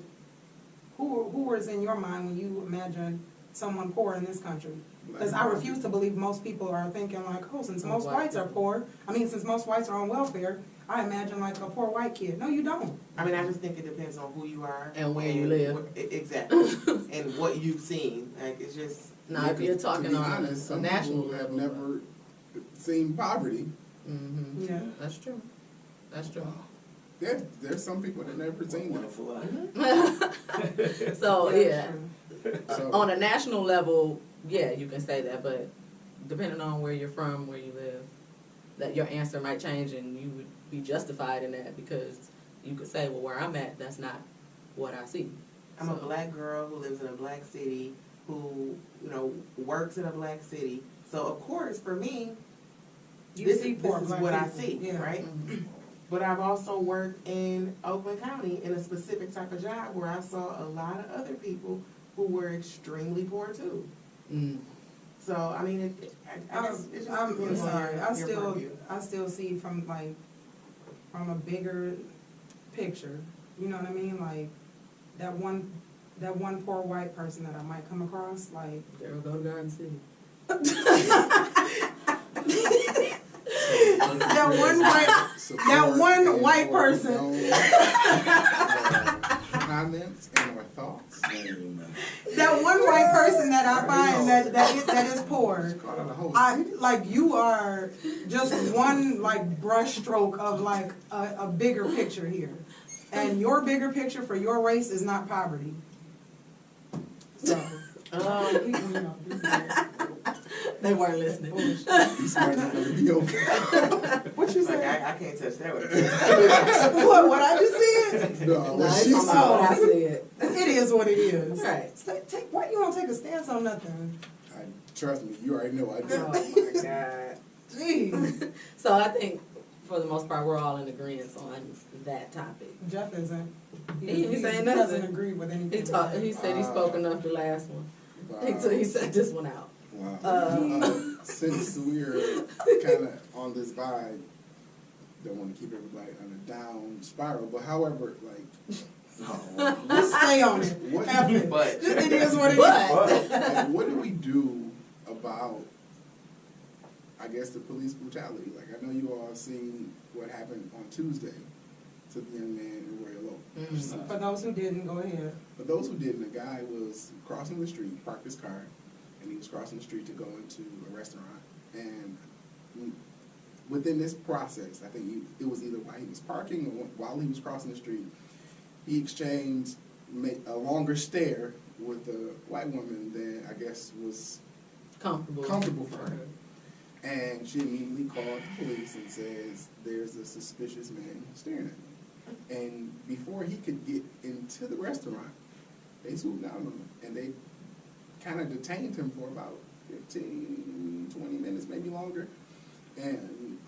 who was in your mind when you imagine someone poor in this country. Because I refuse to believe most people are thinking like, oh, since most whites are poor, since most whites are on welfare, I imagine like a poor white kid. No, you don't.
I mean, I just think it depends on who you are.
And where you live.
Exactly. And what you've seen. Like, it's just.
Now, if you're talking on
honest,
a
some
national
people have
level.
never seen poverty.
Mm-hmm.
Yeah.
That's true. That's true.
There's some people that never seen that.
Wonderful life.
So, yeah.
So,
On a national level, yeah, you can say that, but depending on where you're from, where you live, that your answer might change and you would be justified in that because you could say, well, where I'm at, that's not what I see.
I'm a black girl who lives in a black city, who, works in a black city. So, of course, for me, this is what I see,
Yeah.
right?
Mm-hmm.
But I've also worked in Oakland County in a specific type of job where I saw a lot of other people who were extremely poor too.
Mm.
So, I mean, I guess it just
I'm
depends on
sorry.
your purview.
I still see from a bigger picture. You know what I mean? Like that one poor white person that I might come across. Like,
Girl, go to Garden City.
that one white person.
Comments and or thoughts.
That one white person that I find that is poor. You are just one brush stroke of a bigger picture here, and your bigger picture for your race is not poverty. So,
They weren't listening.
What you say?
I can't touch that one.
What I just said?
No,
No,
what
it's
she
talking about what I
said.
said.
It is what it is.
Right.
Why you don't take a stance on nothing?
Trust me, you already know I do.
Oh my God.
Jeez.
So I think for the most part we're all in agreement on that topic.
Jeff isn't.
He ain't saying
He
nothing.
doesn't agree with anything.
He said he spoke enough the last one.
Wow.
He said this one out.
Wow. Since we're kind of on this vibe, don't want to keep everybody on a down spiral, but however,
Just stay on it.
What-
F it.
But
It is what it
But
is.
what do we do about, I guess, the police brutality? I know you all seen what happened on Tuesday to the young man in Royal Oak.
For those who didn't, go ahead.
For those who didn't, the guy was crossing the street, parked his car, and he was crossing the street to go into a restaurant. And within this process, I think it was either while he was parking or while he was crossing the street, he exchanged a longer stare with a white woman than I guess was comfortable for her. And she immediately called the police and says, there's a suspicious man staring at me. And before he could get into the restaurant, they swooped down on him. And they kind of detained him for about 15, 20 minutes, maybe longer. And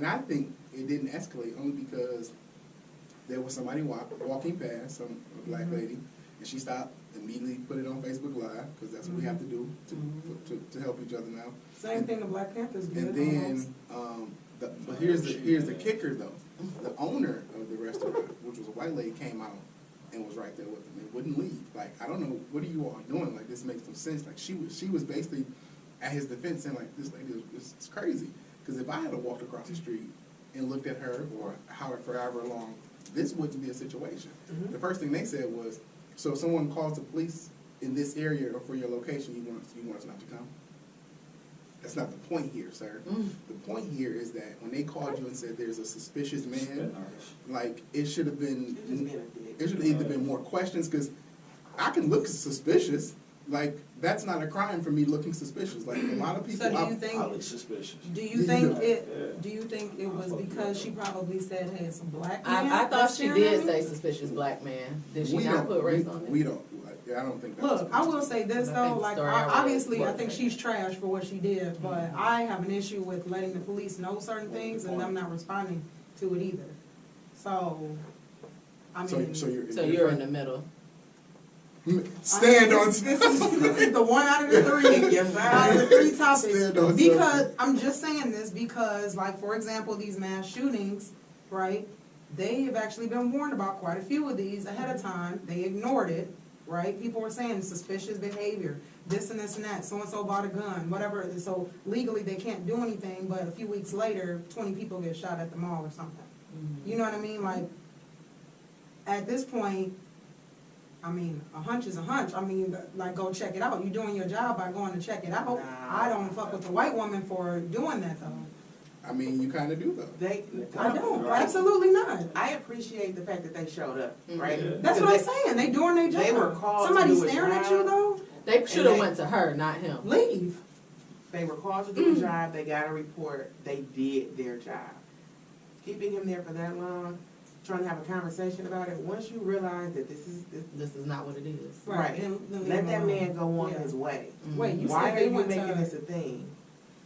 I think it didn't escalate only because there was somebody walking past, a black lady, and she stopped, immediately put it on Facebook Live, because that's what we have to do to help each other now.
Same thing the Black Panthers did.
And then, but here's the kicker though. The owner of the restaurant, which was a white lady, came out and was right there with him and wouldn't leave. I don't know, what are you all doing? This makes no sense. She was basically at his defense saying this lady is crazy. Because if I had walked across the street and looked at her or however long, this wouldn't be a situation. The first thing they said was, so if someone calls the police in this area or for your location, you want us not to come? That's not the point here, sir. The point here is that when they called you and said there's a suspicious man, it should have been, it should have either been more questions, because I can look suspicious. That's not a crime for me looking suspicious. A lot of people.
So do you think?
I look suspicious.
Do you think it was because she probably said, "Hey, it's a black man"?
I thought she did say suspicious black man. Did she not put race on it?
We don't. I don't think.
Look, I will say this
I
though.
think the story
Obviously, I
was
think she's trash for what she did, but I have an issue with letting the police know certain things and them not responding to it either. So, I mean,
So
you're in the middle.
Stand on.
This is the one out of the three. Out of the three topics.
Stand on
Because I'm just saying this because, for example, these mass shootings, right? They have actually been warned about quite a few of these ahead of time. They ignored it, right? People were saying suspicious behavior, this and this and that, so-and-so bought a gun, whatever. So legally, they can't do anything, but a few weeks later, 20 people get shot at the mall or something. You know what I mean? Like, at this point, I mean, a hunch is a hunch. I mean, like, go check it out. You're doing your job by going to check it out.
Nah.
I don't fuck with the white woman for doing that, though.
I mean, you kind of do though.
I don't. Absolutely not.
I appreciate the fact that they showed up, right?
Yeah.
That's what I'm saying. They doing their job.
They were called to
Somebody
do a
staring at
job.
you, though?
They should have
they-
went to her, not him.
Leave.
They were called to do a job, they got a report, they did their job. Keeping him there for that long, trying to have a conversation about it, once you realize that this is,
This is not what it is.
right,
Then leave
let
him
that
alone.
man go on
Yeah.
his way.
Wait, you
Why
said
are
they
you
went
making
to...
this a thing?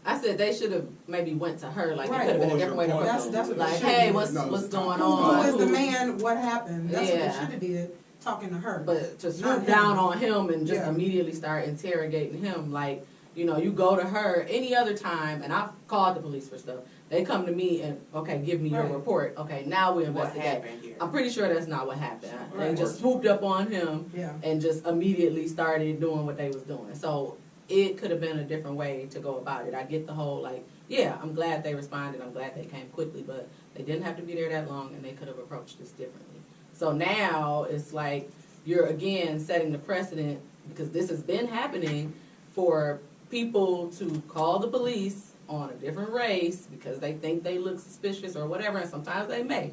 I said they should have maybe went to her, like it
Right.
could have been
What
a
was
different way
your
to
point,
approach
though?
That's what
like,
they should
hey,
do.
what's
No,
going
Who
on?
is the man? What happened? That's what
Yeah.
they should have did, talking to her.
But to
Not
swoop
him.
down on him and just
Yeah.
immediately start interrogating him, like, you know, you go to her any other time, and I've called the police for stuff. They come to me and, okay, give me your
Right.
report. Okay, now we
What
investigate.
happened here?
I'm pretty sure that's not what happened. They
Right.
just swooped up on him
Yeah.
and just immediately started doing what they was doing. So it could have been a different way to go about it. I get the whole, like, yeah, I'm glad they responded. I'm glad they came quickly, but they didn't have to be there that long, and they could have approached this differently. So now it's like you're, again, setting the precedent, because this has been happening, for people to call the police on a different race because they think they look suspicious or whatever, and sometimes they may,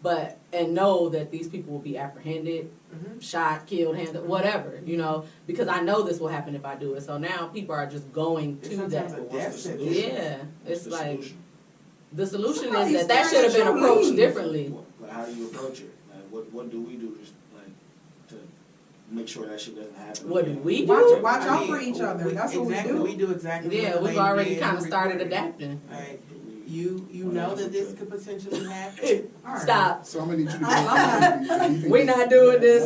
but, and know that these people will be apprehended,
Mhm.
shot, killed, handled, whatever, you know, because I know this will happen if I do it. So now people are just going
It's
to
sometimes
that.
a
What's
death
the
sentence.
solution?
Yeah,
What's
it's
the
like,
solution?
the solution
Somebody's
is that
staring
should have
at
been
you,
approached
leave.
differently.
But how do you approach it? Like, what do we do just like to make sure that shit doesn't happen?
What do
again?
we do?
Watch
I
out
mean,
for each other. That's what we
exactly,
do.
we do exactly
Yeah,
what
we've
the lady
already
did,
kind of
who
started
reported.
adapting.
Right. You know that this could potentially happen.
All right.
Stop.
So I'm gonna need you to
I'm
go.
We're not doing this.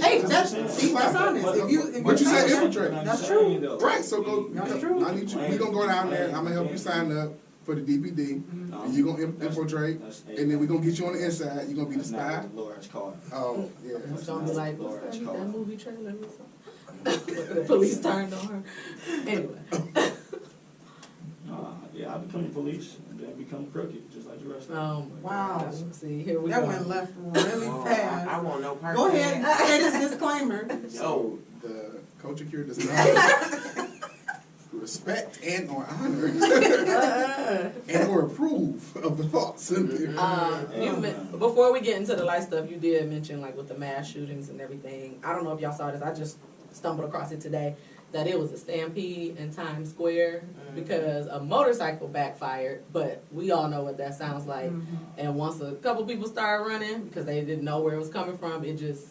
Hey, that's, see, that's honest. If you, if
But you said
saying-
infiltrate.
That's true.
Right, so go,
That's true.
I need you, we gonna go down there, I'm gonna help you sign up for the DPD, and you gonna infiltrate, and then we gonna get you on the inside, you gonna be the
That's not
spy.
what the Lord's called.
Oh, yeah.
It's gonna be like,
Lord,
what's
that's
that
called.
movie trailer or something? The police turned on her. Anyway.
Yeah, I become police and then become crooked, just like the rest of them.
Wow.
See, here we
That
go.
went left really
Well, I
fast.
want no part.
Go
in
ahead,
that.
say this disclaimer.
So, the culture cure does not respect and or honor and or approve of the thoughts in there.
Before we get into the light stuff, you did mention, like, with the mass shootings and everything. I don't know if y'all saw this. I just stumbled across it today, that it was a stampede in Times Square because a motorcycle backfired, but we all know what that sounds like. And once a couple people started running because they didn't know where it was coming from, it just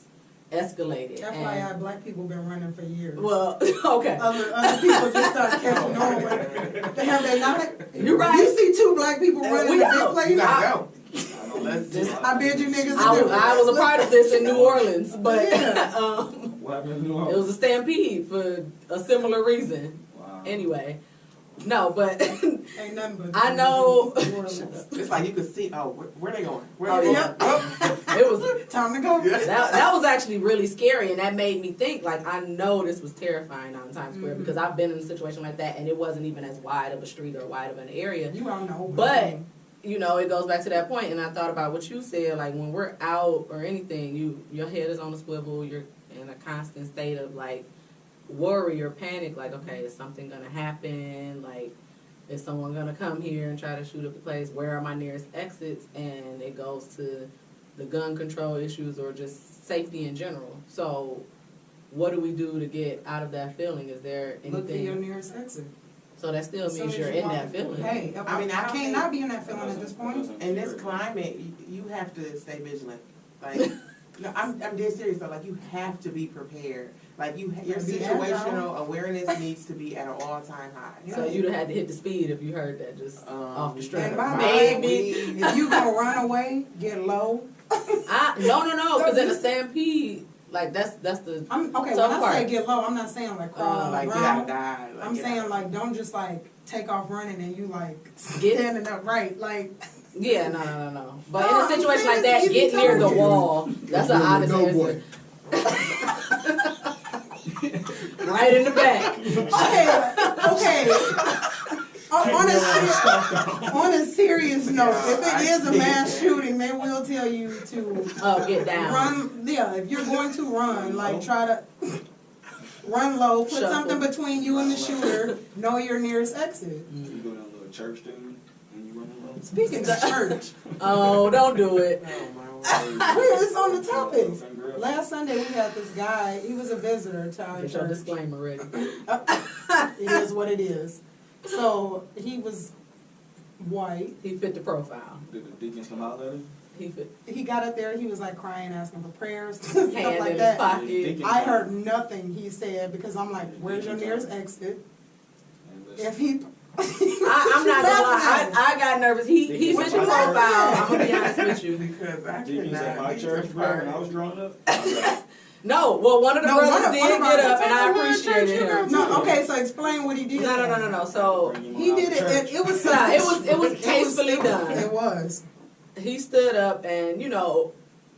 escalated.
FYI, black people been running for years.
Well, okay.
Other people just start catching on with it. Have they not?
You're right.
You see two black people running
we
in a big
know.
place?
You gotta go.
I bid you niggas
I was a part of this in New Orleans, but
What happened in New
it
Orleans?
was a stampede for a similar reason.
Wow.
Anyway, no, but
Ain't nothing but
I know.
It's like you could see, oh, where they going? Where
Oh,
they
yeah.
going?
It was
Time to go.
that was actually really scary, and that made me think, like, I know this was terrifying on Times Square because I've been in a situation like that, and it wasn't even as wide of a street or wide of an area.
You all know.
But you know, it goes back to that point, and I thought about what you said, like, when we're out or anything, your head is on a swivel, you're in a constant state of, like, worry or panic, like, okay, is something gonna happen, like, is someone gonna come here and try to shoot up the place, where are my nearest exits, and it goes to the gun control issues or just safety in general. So what do we do to get out of that feeling? Is there
Look for your
anything?
nearest exit.
So that still
As soon
means
as
you're
you
in
walk
that feeling.
Hey,
I mean, I
I
don't
can't not be in that feeling at this point.
In this climate, you have to stay vigilant. Like, no, I'm dead serious though. Like, you have to be prepared. Like, your
Be
situational awareness needs to be at an all-time high.
So you'd have had to hit the speed if you heard that just off the street.
And by the way,
Maybe.
if you gonna run away, get low.
No, because in a stampede, like that's the
I'm okay.
tough
When I
part.
say get low, I'm not saying like crawl on
Like,
the
you gotta
ground.
die. Like,
I'm
get
saying
out.
like don't just like take off running and you like
Get-
standing up right. Like
Yeah, no. But
No,
in a
I'm
situation
saying
like
it's
that,
easy
get
to
near the
do.
wall. That's an honest
No
answer.
boy.
Right in the back.
Okay. On a serious note, if it is a mass shooting, they will tell you to
Get down.
run. Yeah, if you're going to run, like try to run low, put
Shuffle.
something between you and the shooter. Know your nearest exit.
You go down to a church thing and you run along.
Speaking of church,
Oh, don't do it.
Oh, my word.
it's on the topic. Last Sunday we had this guy. He was a visitor to our
Get your
church.
disclaimer ready.
It is what it is. So he was white.
He fit the profile.
Did the deacons come out there?
He fit.
He got up there. He was like crying, asking for prayers, stuff
Hand
like
in his
that.
pocket.
I heard nothing he said because I'm like, "Where's your nearest exit?" If he,
I'm not gonna lie. I got nervous. He fit the profile. I'm gonna be honest with you.
Because I
Deacons at
cannot
my
be
church, bro, when I was growing up.
No, well, one of the brothers
one of
did
our
get up, and I
church,
appreciated him.
No, okay. So explain what he did.
No. So
He did it. It was.
Nah, it was tastefully done.
It was.
He stood up and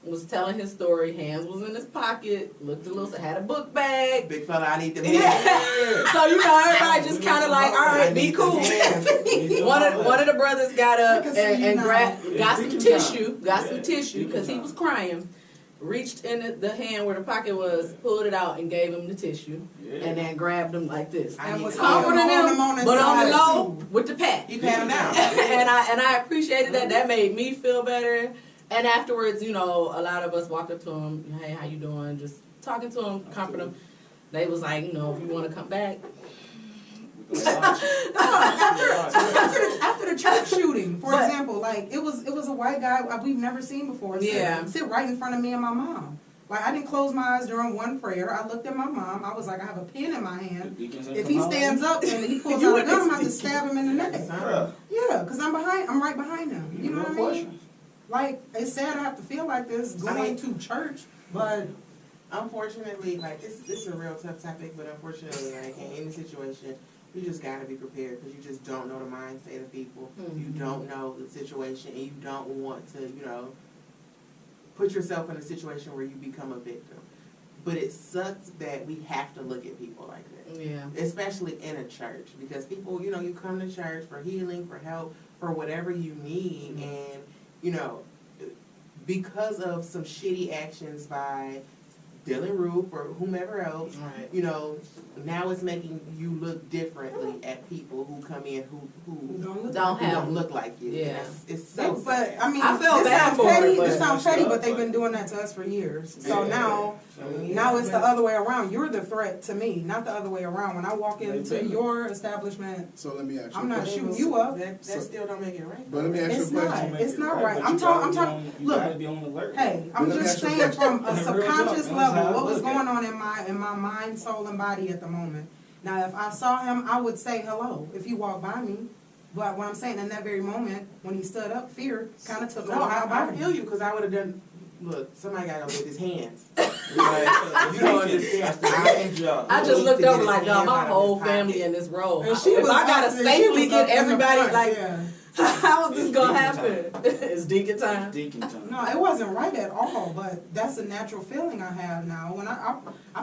was telling his story. Hands was in his pocket. Looked a little. Had a book bag.
Big fella, I need them
Yeah.
hands.
So everybody just kind of like, all right, be cool. One of the brothers got up
I can see you
and
now.
got some tissue, because he was crying. Reached in the hand where the pocket was, pulled it out, and gave him the tissue, and then grabbed him like this.
And was
Comforting
holding
him,
on
but on the
inside,
low
too.
with the pat.
He pat him down.
and I appreciated that. That made me feel better. And afterwards, a lot of us walked up to him. Hey, how you doing? Just talking to him, comforting him. They was like, if you want to come back.
After the church shooting, for example, like it was a white guy we've never seen before. Sit right in front of me and my mom. Like I didn't close my eyes during one prayer. I looked at my mom. I was like, I have a pen in my hand. If he stands up and he pulls out a gun, I'm about to stab him in the neck. Yeah, because I'm right behind him. You know what I mean? Like it's sad I have to feel like this going to church, but.
Unfortunately, like this is a real tough topic, but unfortunately, like in any situation, you just gotta be prepared because you just don't know the mind state of people.
Mm-hmm.
You don't know the situation, and you don't want to, put yourself in a situation where you become a victim. But it sucks that we have to look at people like that.
Yeah.
Especially in a church, because people, you come to church for healing, for help, for whatever you need, and because of some shitty actions by Dylan Roof or whomever else,
Right.
now it's making you look differently at people who come in who
don't
look like you.
Yeah.
It's so
But
sad.
I mean,
I feel
this
bad
sounds
for
petty.
it, but-
This sounds petty, but they've been doing that to us for years. So now it's the other way around. You're the threat to me, not the other way around. When I walk into your establishment,
So let me ask you
I'm
a
not
question.
shooting you up.
That still don't make it right.
But let me ask you a
It's
question.
not. It's not right.
But
I'm
you
talking.
gotta
Look.
be on alert.
Hey, I'm
Let me
just
ask you a
saying
question.
from a
Real talk,
subconscious
that's how I
level, what was
look at
going on in my mind, soul, and body at the moment. Now, if I saw him, I would say hello if he walked by me. But what I'm saying, in that very moment, when he stood up, fear kind of took
No,
over my
I
body.
feel you because I would have done. Look, somebody got to with his hands. Like, you don't understand.
I just looked over like, dog, my whole family in this role.
And she
If
was
I gotta
up- she
safely
was
get
up in the
everybody,
front,
like,
yeah.
how is this
It's
gonna
deacon
happen? It's deacon time.
Deacon time.
No, it wasn't right at all, but that's a natural feeling I have now. When I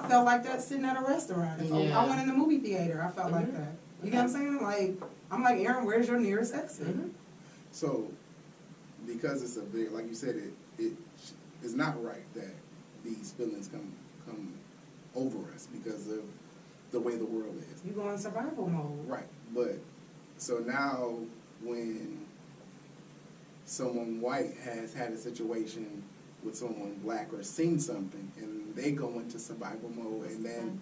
felt like that sitting at a restaurant. If
Yeah.
I went in the movie theater, I felt like that. You get what I'm saying? Like, I'm like, Aaron, where's your nearest exit?
So, because it's like you said, it is not right that these feelings come over us because of the way the world is.
You go in survival mode.
Right, but so now when someone white has had a situation with someone black or seen something, and they go into survival mode, and then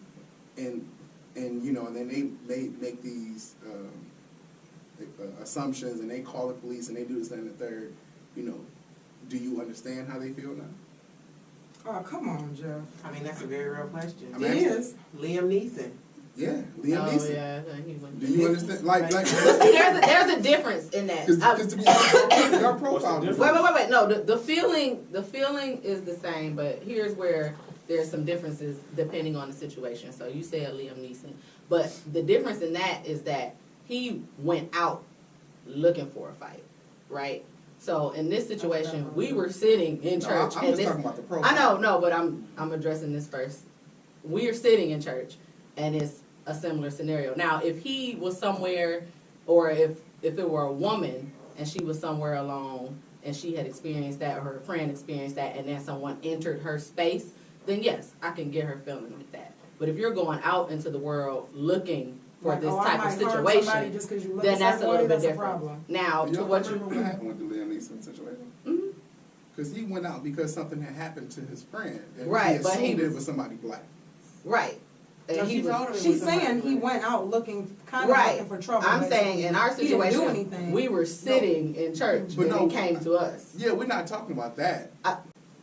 and then they make these assumptions, and they call the police, and they do this and the third. Do you understand how they feel now?
Oh, come on, Jeff.
I mean, that's a very real question.
I'm
It
asking.
is.
Liam Neeson.
Yeah, Liam Neeson.
Oh, yeah, he went.
Do you understand? Like,
But see, there's a difference in that.
because to be our profile.
Wait. No, the feeling is the same, but here's where there's some differences depending on the situation. So you said Liam Neeson, but the difference in that is that he went out looking for a fight, right? So in this situation, we were sitting in church,
I'm
and
just talking about the profile.
I know, but I'm addressing this first. we're sitting in church and it's a similar scenario. Now, if he was somewhere, or if it were a woman and she was somewhere alone and she had experienced that, or her friend experienced that, and then someone entered her space, then yes, I can get her feeling like that. But if you're going out into the world looking for this type of situation, then that's a little bit different. Now, to what you...
remember what happened with the Liam Neeson situation?
Mhm.
Because he went out because something had happened to his friend. And
Right,
he
but
assumed
he
it was somebody black.
Right.
So
And he
she told him
was,
it
She's
was somebody
saying he
black.
went out looking, kind of
right.
looking for trouble.
I'm saying
basically.
in our
He didn't do
situation,
anything.
we were sitting in church
But
and
no,
it came to us.
Yeah, we're not talking about that.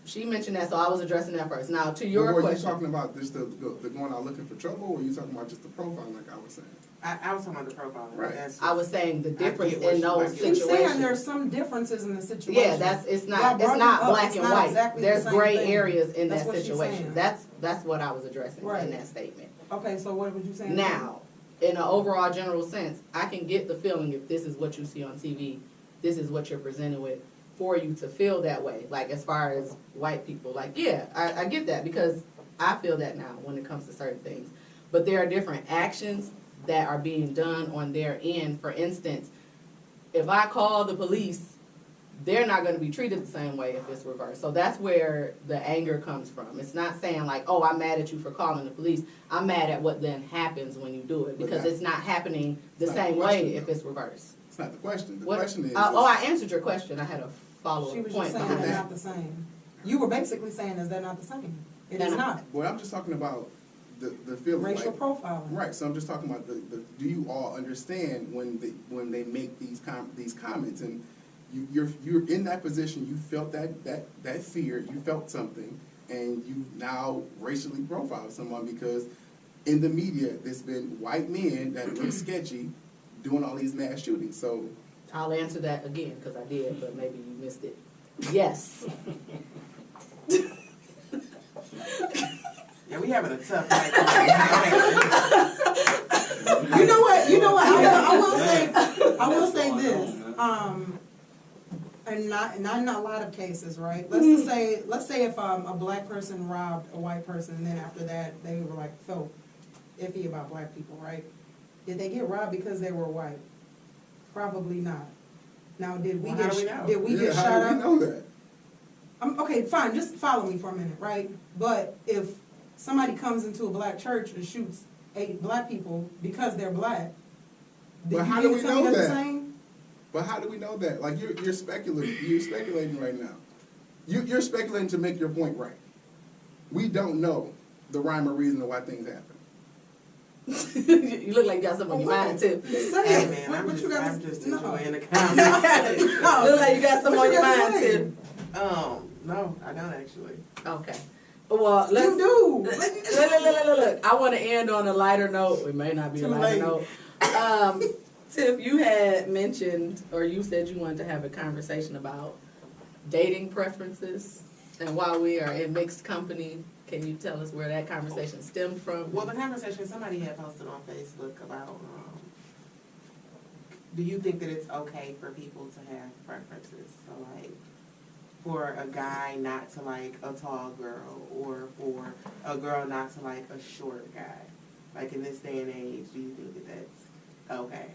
She mentioned that, so I was addressing that first. Now, to your
Or were
question.
you talking about just the going out looking for trouble, or were you talking about just the profile, like I was saying?
I was talking about the profile.
Right.
That's
I was saying the difference
get what
in
you- I
those
get what
She's
you're
saying
situations.
there's some differences in the situation.
Yeah, it's
Y'all
not
brought it up,
black
it's
and
not
white.
exactly the
There's
same
gray
thing.
areas in
That's
that
what she's
situation.
saying.
That's what I was addressing
Right.
in that statement.
Okay, so what would you say?
Now, in an overall general sense, I can get the feeling if this is what you see on TV, this is what you're presented with, for you to feel that way. Like, as far as white people, like, yeah, I get that, because I feel that now when it comes to certain things. But there are different actions that are being done on their end. For instance, if I call the police, they're not going to be treated the same way if it's reversed. So that's where the anger comes from. It's not saying like, oh, I'm mad at you for calling the police. I'm mad at what then happens when you do it, because it's not happening the
It's not
same
the
way
question,
if
though.
it's reversed.
It's not the question. The
What?
question is.
I answered your question. I had a
She
follow-up
was just
point
saying
behind
they're
that.
not the same. You were basically saying is they're not the same. It is
No, no.
not.
Well, I'm just talking about the feeling.
Racial
like,
profiling.
Right. So I'm just talking about the. Do you all understand when they make these comments, and you're in that position, you felt that fear, you felt something, and you now racially profile someone because in the media there's been white men that look sketchy doing all these mass shootings. So
I'll answer that again, because I did, but maybe you missed it. Yes.
Yeah, we having a tough night.
You know what? I will say this. And not in a lot of cases, right? Let's say if a black person robbed a white person, and then after that they were like felt iffy about black people, right? Did they get robbed because they were white? Probably not. Now, did we
Well, how do we
get
know?
did we get
how
shot
do
up?
we know that?
Okay, fine. Just follow me for a minute, right? But if somebody comes into a black church and shoots 8 black people because they're black,
But how do we know
they're the
that?
same?
But how do we know that? Like you're speculating. You're speculating right now. You're speculating to make your point right. We don't know the rhyme or reason of why things happen.
You look like you got something on your mind, too.
Say
Hey
it.
man,
What you got
I'm
to
just
no.
enjoying the conversation.
No.
Look like you got something
What
on
you
your
gotta
mind,
say?
too.
No, I don't actually.
Okay. Well, let's
You do.
Look. I want to end on a lighter note. It may not be a
Too
lighter
late.
note. Tiff, you had mentioned, or you said you wanted to have a conversation about dating preferences, and while we are in mixed company, can you tell us where that conversation stemmed from?
Well, the conversation somebody had posted on Facebook about, do you think that it's okay for people to have preferences? So like, for a guy not to like a tall girl, or for a girl not to like a short guy. Like in this day and age, do you think that that's okay?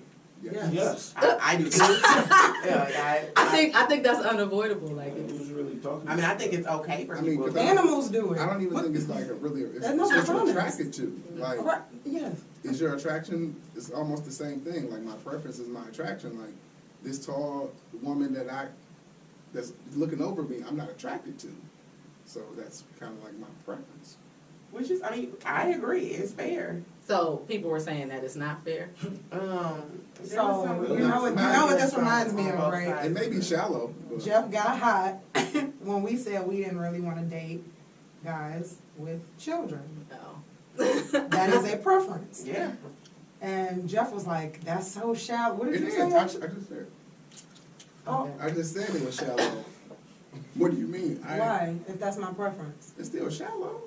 Yes.
I do too. Yeah, like
I think that's unavoidable. Like,
It was really talking.
I mean, I think it's okay for
I mean,
people.
'cause
Animals do it.
I don't even think it's like a really. It's
That's not
what you're
honest.
attracted to. Like,
Right. Yes.
is your attraction? It's almost the same thing. Like my preference is my attraction. Like this tall woman that's looking over me, I'm not attracted to. So that's kind of like my preference.
Which is, I mean, I agree. It's fair.
so people were saying that it's not fair.
So you know what this reminds me of, right?
It may be shallow, but
Jeff got hot when we said we didn't really want to date guys with children.
No.
That is a preference.
Yeah.
And Jeff was like, "That's so shallow." What did
it
you
is.
say?
I just said.
Oh,
I just said it was shallow. What do you mean?
why? If that's my preference.
It's still shallow.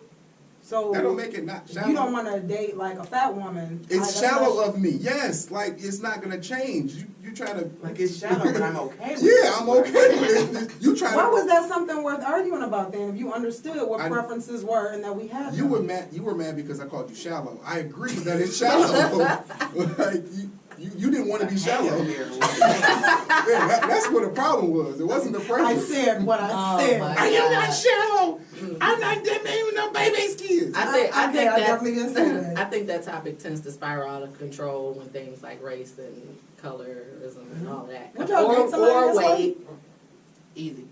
So
That don't make it not shallow.
you don't want to date like a fat woman.
It's
Like,
shallow of me, yes. Like, it's not gonna change. You try to.
Like, it's shallow, but I'm okay with it.
Yeah, I'm okay with it. You try to.
Why was that something worth arguing about then? If you understood what
I-
preferences were and that we had
You
them?
were mad. You were mad because I called you shallow. I agree that it's shallow. Like, you didn't want to be shallow. Yeah, that's what the problem was. It wasn't the
I
preference.
said what I
Oh,
said.
my
I am not
God.
shallow. I'm not that man with no baby's kids.
I think
I
that
definitely didn't say that.
I think that topic tends to spiral out of control when things like race and colorism and all that.
Would y'all date somebody
or
that's white?
weight.
Easy.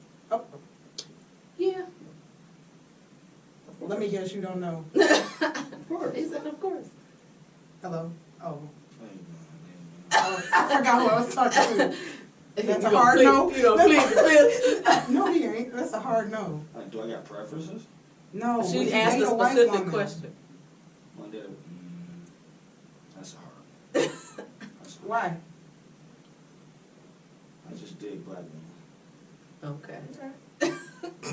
Yeah.
Let me guess, you don't know.
Of course.
He said, of course.
Hello? Oh. I forgot who I was talking to. That's
You
a
gonna
hard
plead-
no.
You gonna plead the fifth?
No, he ain't. That's a hard no.
Like, do I got preferences?
No. would
She
you
asked
date
a
white
specific
woman?
question.
One day, that's hard. That's hard.
Why?
I just dig black men.
Okay.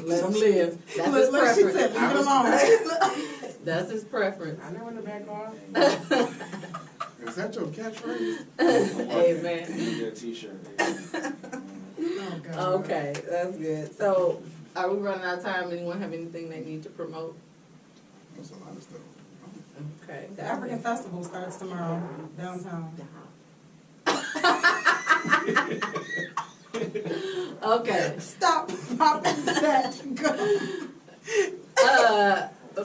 Let him live. That's his
Look, she
preference.
said, leave it alone.
That's his preference.
I know when to back off.
Is that your catchphrase?
Amen.
Get a t-shirt.
Oh, God.
Okay, that's good. So, are we running out of time? Anyone have anything they need to promote?
That's a lot of stuff.
Okay.
The African Festival starts tomorrow downtown.
Okay.
Stop popping that gun.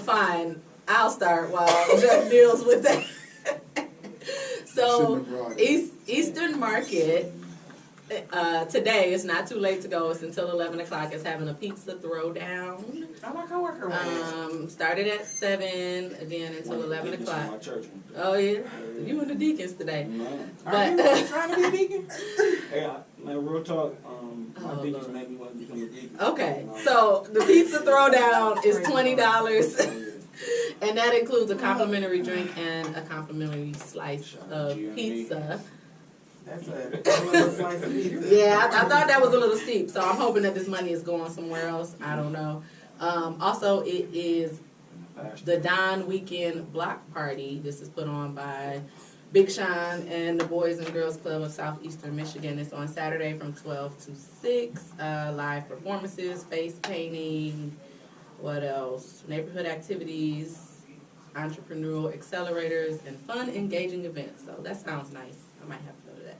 Fine. I'll start while Jeff deals with that. So,
Shouldn't have brought it.
Eastern Market, today, it's not too late to go. It's until 11 o'clock. It's having a pizza throwdown.
Oh, my coworker went.
Started at 7, again until 11
Deacons from
o'clock.
my church went there.
Oh, yeah? You and the Deacons today.
Man.
Are you
But,
trying to be a deacon?
Hey, man, real talk, my
Oh,
deacons
Lord.
made me want to become a deacon.
okay, so the pizza throwdown is $20. And that includes a complimentary drink and a complimentary slice of pizza.
That's a little slice of pizza.
Yeah, I thought that was a little steep, so I'm hoping that this money is going somewhere else. I don't know. Also, it is the Don Weekend Block Party. This is put on by Big Sean and the Boys and Girls Club of Southeastern Michigan. It's on Saturday from 12 to 6. Live performances, face painting, what else? Neighborhood activities, entrepreneurial accelerators, and fun, engaging events. So that sounds nice. I might have to go to that.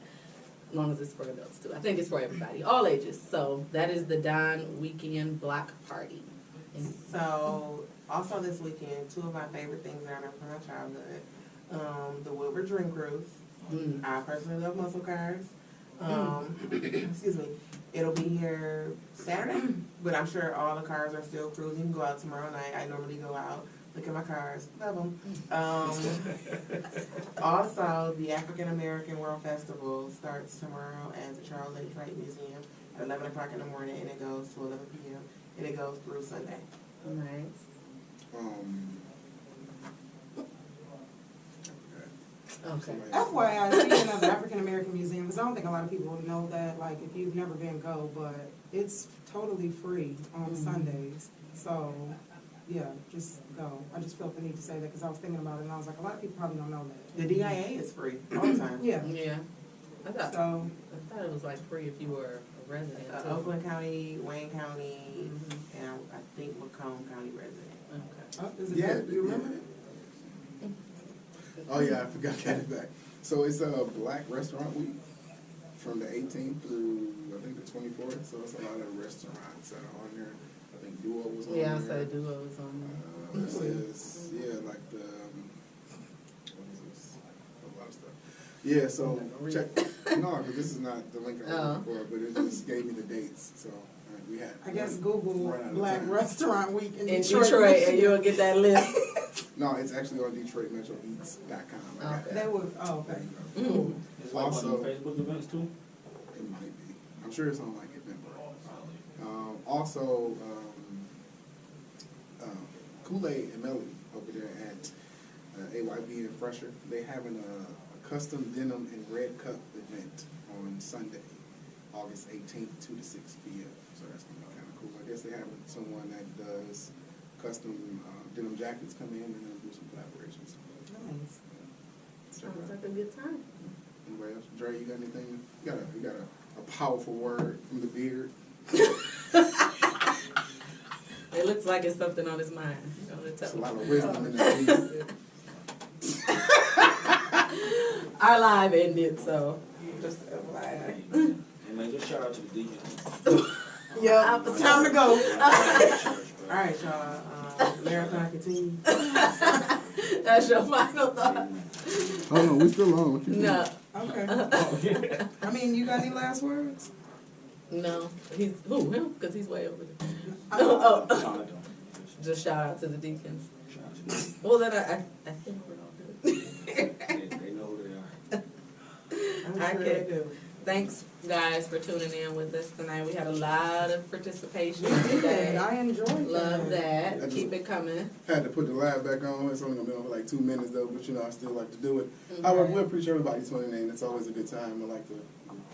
As long as it's for adults too. I think it's for everybody, all ages. So that is the Don Weekend Block Party.
So, also this weekend, two of my favorite things that I remember from my childhood. The Wilbur Dream Cruise.
Mm.
I personally love muscle cars. Excuse me. It'll be here Saturday, but I'm sure all the cars are still cruising. You can go out tomorrow night. I normally go out, look at my cars, love them. Also, the African American World Festival starts tomorrow at the Charles Lake Wright Museum at 11 o'clock in the morning, and it goes to 11 p.m. and it goes through Sunday.
Nice. Okay.
FYI, speaking of the African American Museum, because I don't think a lot of people know that, like, if you've never been, go, but it's totally free on Sundays. So, yeah, just go. I just felt the need to say that because I was thinking about it, and I was like, a lot of people probably don't know that.
The DIA is free all the time.
Yeah,
Yeah. I thought
so,
it was like free if you were a resident. too.
Oakland County, Wayne County,
Mhm.
and I think Macomb County resident.
Okay.
is it
Yeah,
that?
do you remember it? Oh yeah, I forgot that back. So it's a Black Restaurant Week from the 18th through I think the 24th. So it's a lot of restaurants on there. I think Duo was on
Yeah, I
there.
say Duo was on there.
It says like the what is this? A lot of stuff. Yeah, so check. No, because this is not the link I was looking for, but it just gave me the dates. So we had.
I guess Google
run out of
Black
time.
Restaurant Week in
In
Detroit.
Detroit, and
Michigan.
you'll get that list.
No, it's actually on DetroitMetroEats.com. I got
Okay.
that.
They would, oh, okay.
There you go.
Mm.
It's like
Also-
on Facebook events too?
It might be. I'm sure it's on like Eventbrite. Also, Kool-Aid and Melody over there at AYB and Fresher, they having a custom denim and red cup event on Sunday, August 18th, 2 to 6 p.m. So that's gonna be kind of cool. I guess they have someone that does custom denim jackets come in and do some collaborations.
Nice.
Check it
Sounds
out.
like a good time.
Anybody else? Dre, you got anything? You got a powerful word from the beard.
It looks like it's something on his mind. You know, to
There's a
tell
lot
us.
of wisdom in that beard.
Our live ended, so just FYI.
And man, just shout out to the Deacons.
Yeah,
it's
time to go.
All right, y'all, marathon continues.
That's your final thought.
Oh no, we still on.
No,
Okay. I mean, you got any last words?
no. He's him? Because he's way over there.
Oh.
Oh,
No, I don't.
just shout out to the Deacons.
Shout out to the Deacons.
Well, then I think we're all good.
They know who they are.
I'm
I
sure
can-
they do.
Thanks, guys, for tuning in with us tonight. We had a lot of participation
Good.
today.
I enjoyed
Love that.
just-
Keep it coming.
Had to put the live back on. It's only gonna be on for like 2 minutes though, but you know I still like to do it.
Okay.
However, we appreciate everybody tuning in. It's always a good time. I like the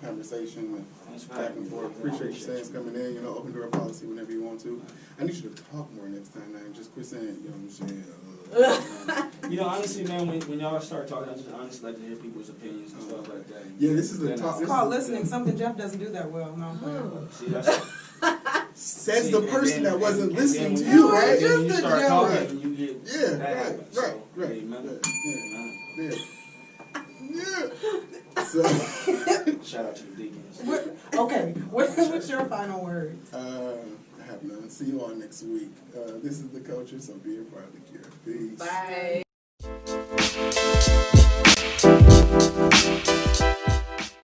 conversation
Thanks for
and back
having
and
me.
forth. Appreciate you saying coming in. You know, open door policy whenever you want to. I need you to talk more next time, man. Just quit saying, you know what I'm saying.
You know, honestly, man, when y'all start talking, I just honestly like to hear people's opinions and stuff like that.
Yeah, this is the
Then
talk.
I'll-
It's called listening, something Jeff doesn't do that well. No, I'm playing.
Oh.
See, that's
Says
see,
the
and
person
then-
that wasn't
and
listening
then
to
when
you,
and
right?
then when you
Just a
start
joke.
talking, and you get
Yeah,
that
right,
happens.
right,
So,
right.
hey, man,
Yeah. So,
shout out to the Deacons.
Okay, what's your final words?
I have none. See you all next week. This is the culture, so be a part of the cure. Peace.
Bye.